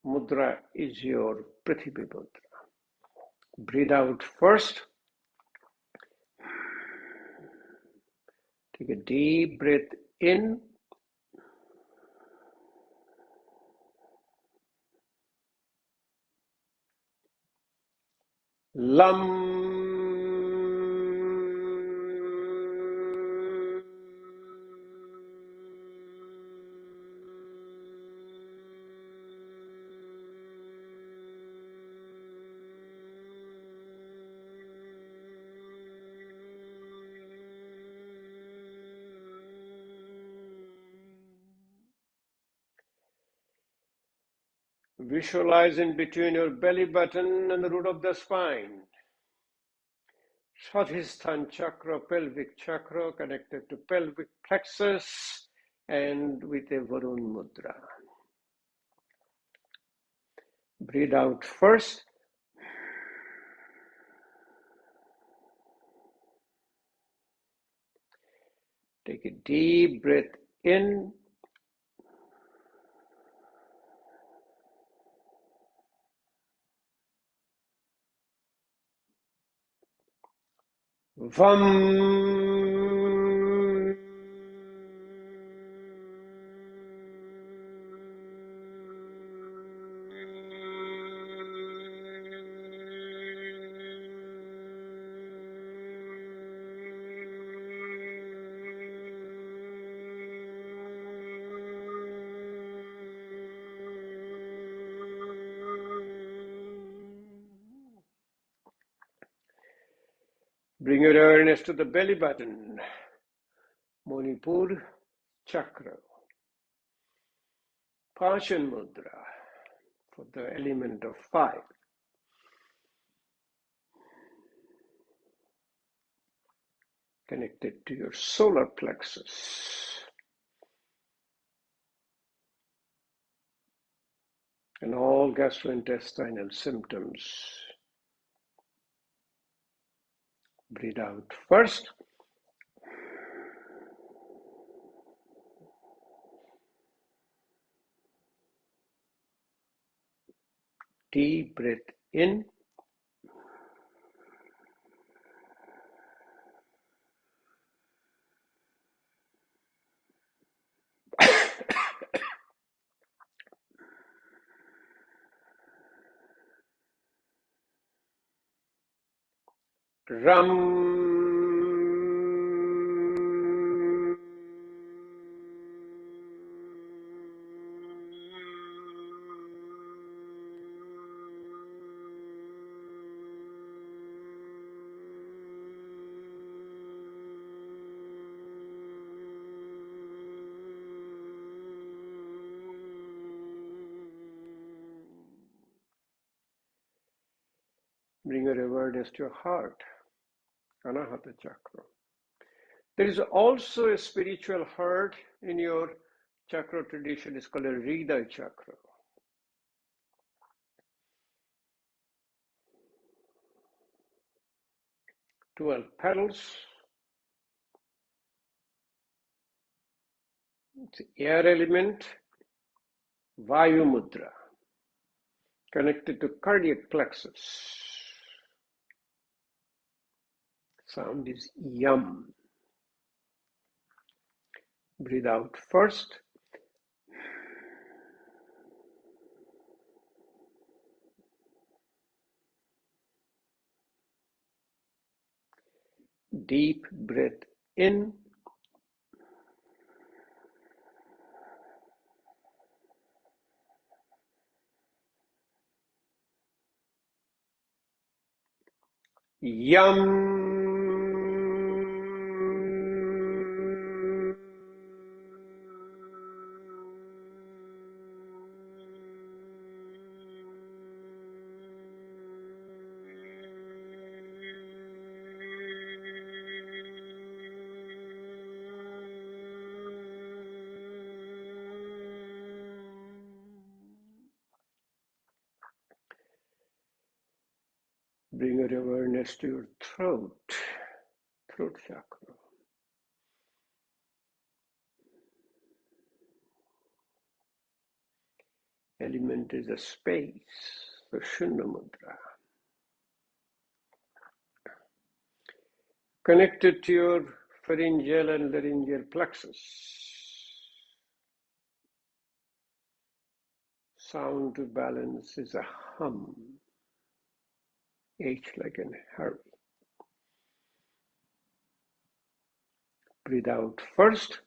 Mudra is your Prithvi Mudra. Breathe out first. Take a deep breath in. Lam. Visualize in between your belly button and the root of the spine. Swadhisthana chakra, pelvic chakra, connected to pelvic plexus and with a Varun Mudra. Breathe out first. Take a deep breath in. Vam. Bring your awareness to the belly button, Manipur chakra, Pashan Mudra for the element of fire. Connected to your solar plexus. and all gastrointestinal symptoms. Breathe out first. Deep breath in. Ram. Bring your awareness to your heart, Anahata Chakra. There is also a spiritual heart in your chakra tradition. It's called a Hridaya Chakra. 12 petals. It's air element, Vayu Mudra, connected to cardiac plexus. Sound is Yam. Breathe out first. Deep breath in. Yam. Bring your awareness to your throat chakra. Element is a space, the Shunya Mudra. Connected to your pharyngeal and laryngeal plexus. Sound to balance is a hum. H like in hurry. Breathe out first.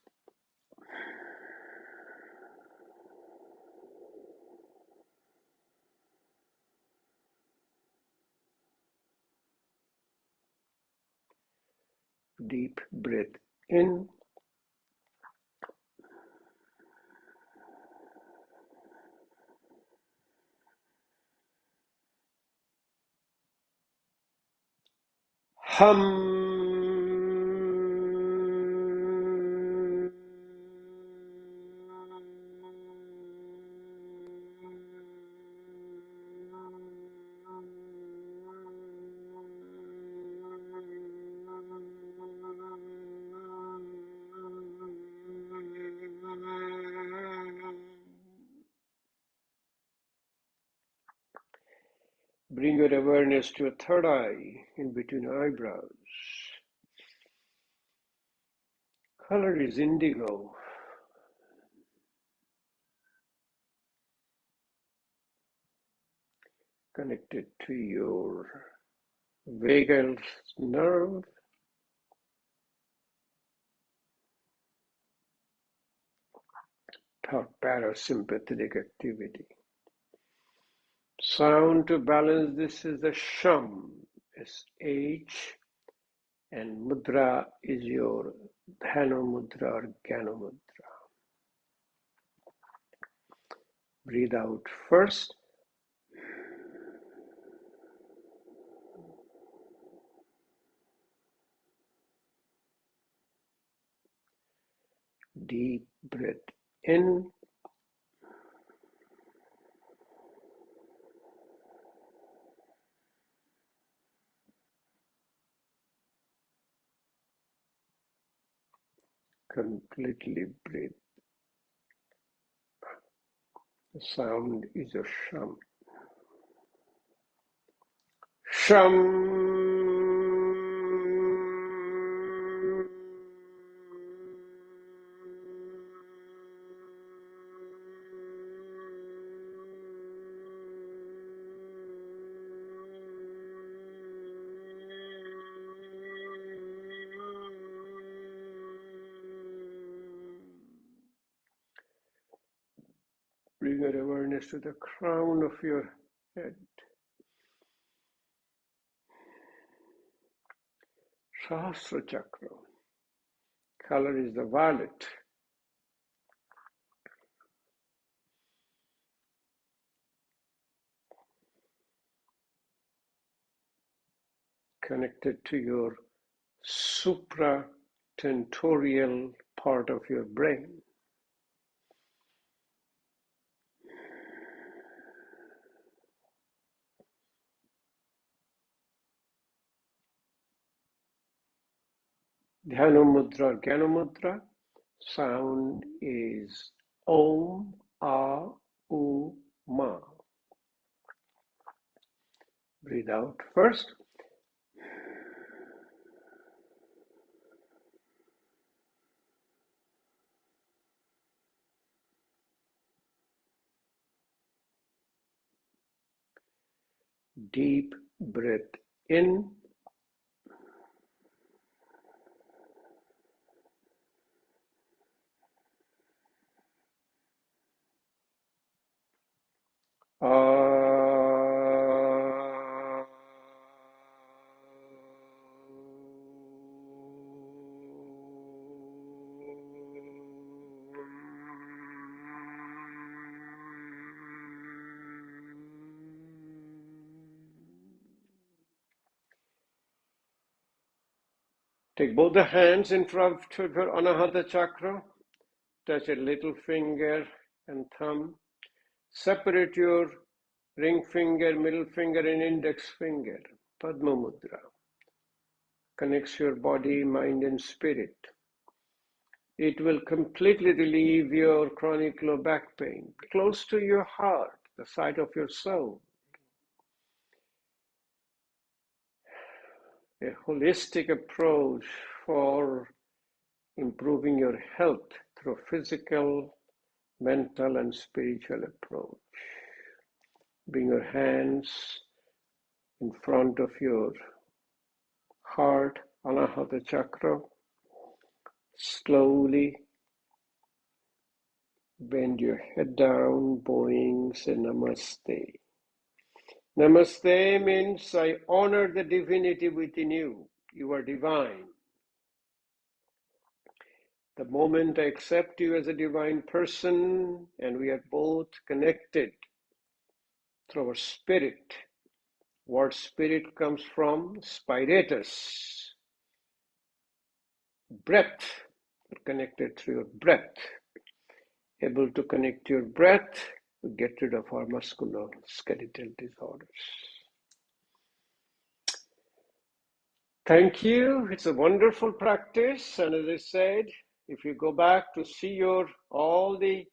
Deep breath in. Hum. Bring your awareness to your third eye, in between your eyebrows. Color is indigo. Connected to your vagus nerve. Thought parasympathetic activity. Sound to balance this is the Sham, S-H, and Mudra is your Dhanu Mudra or Ganu Mudra. Breathe out first. Deep breath in. completely breathe. The sound is a sham. Sham. Bring your awareness to the crown of your head. Sahasra chakra. Color is the violet. Connected to your supratentorial part of your brain. Dhyana mudra, Jnana mudra. Sound is Om, A, U, Ma. Breathe out first. Deep breath in. Take both the hands in front of your Anahata chakra. Touch a little finger and thumb. Separate your ring finger, middle finger, and index finger. Padma mudra. Connects your body, mind, and spirit. It will completely relieve your chronic low back pain. Close to your heart, the site of your soul. A holistic approach for improving your health through physical, mental, and spiritual approach. Bring your hands in front of your heart, Anahata chakra. Slowly bend your head down, bowing, say Namaste. Namaste means I honor the divinity within you. You are divine. The moment I accept you as a divine person, and we are both connected through our spirit. Word spirit comes from spiritus, breath, connected through your breath. Able to connect your breath, we get rid of our musculoskeletal disorders. Thank you. It's a wonderful practice, and as I said, if you go back to see your all the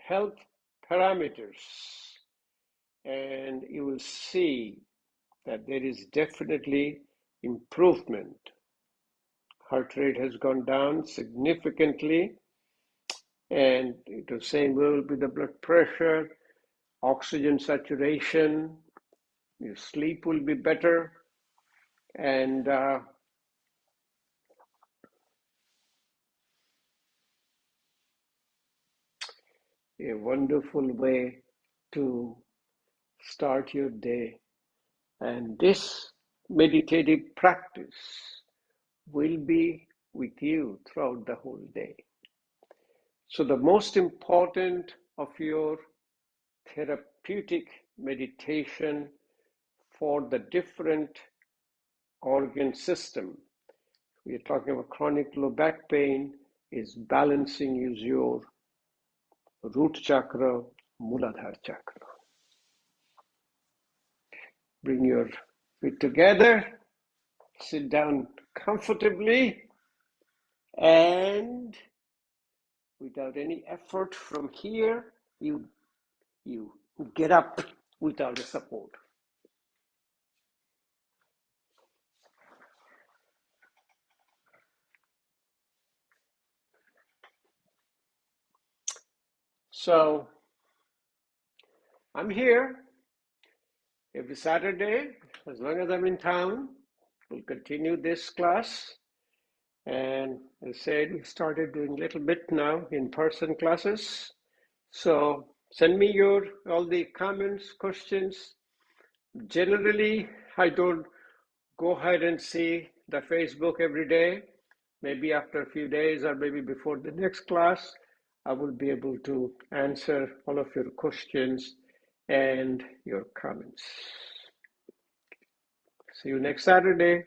health parameters, and you will see that there is definitely improvement. Heart rate has gone down significantly, and the same will be the blood pressure, oxygen saturation, your sleep will be better, and a wonderful way to start your day. And this meditative practice will be with you throughout the whole day. So the most important of your therapeutic meditation for the different organ system, we are talking about chronic low back pain, is balancing your root chakra, Muladhara chakra. Bring your feet together, sit down comfortably, And without any effort from here, you get up without a support. So I'm here every Saturday, as long as I'm in town. We'll continue this class. And as I said, we started doing a little bit now in-person classes. So send me all the comments, questions. Generally, I don't go ahead and see the Facebook every day. Maybe after a few days or maybe before the next class, I will be able to answer all of your questions and your comments. See you next Saturday.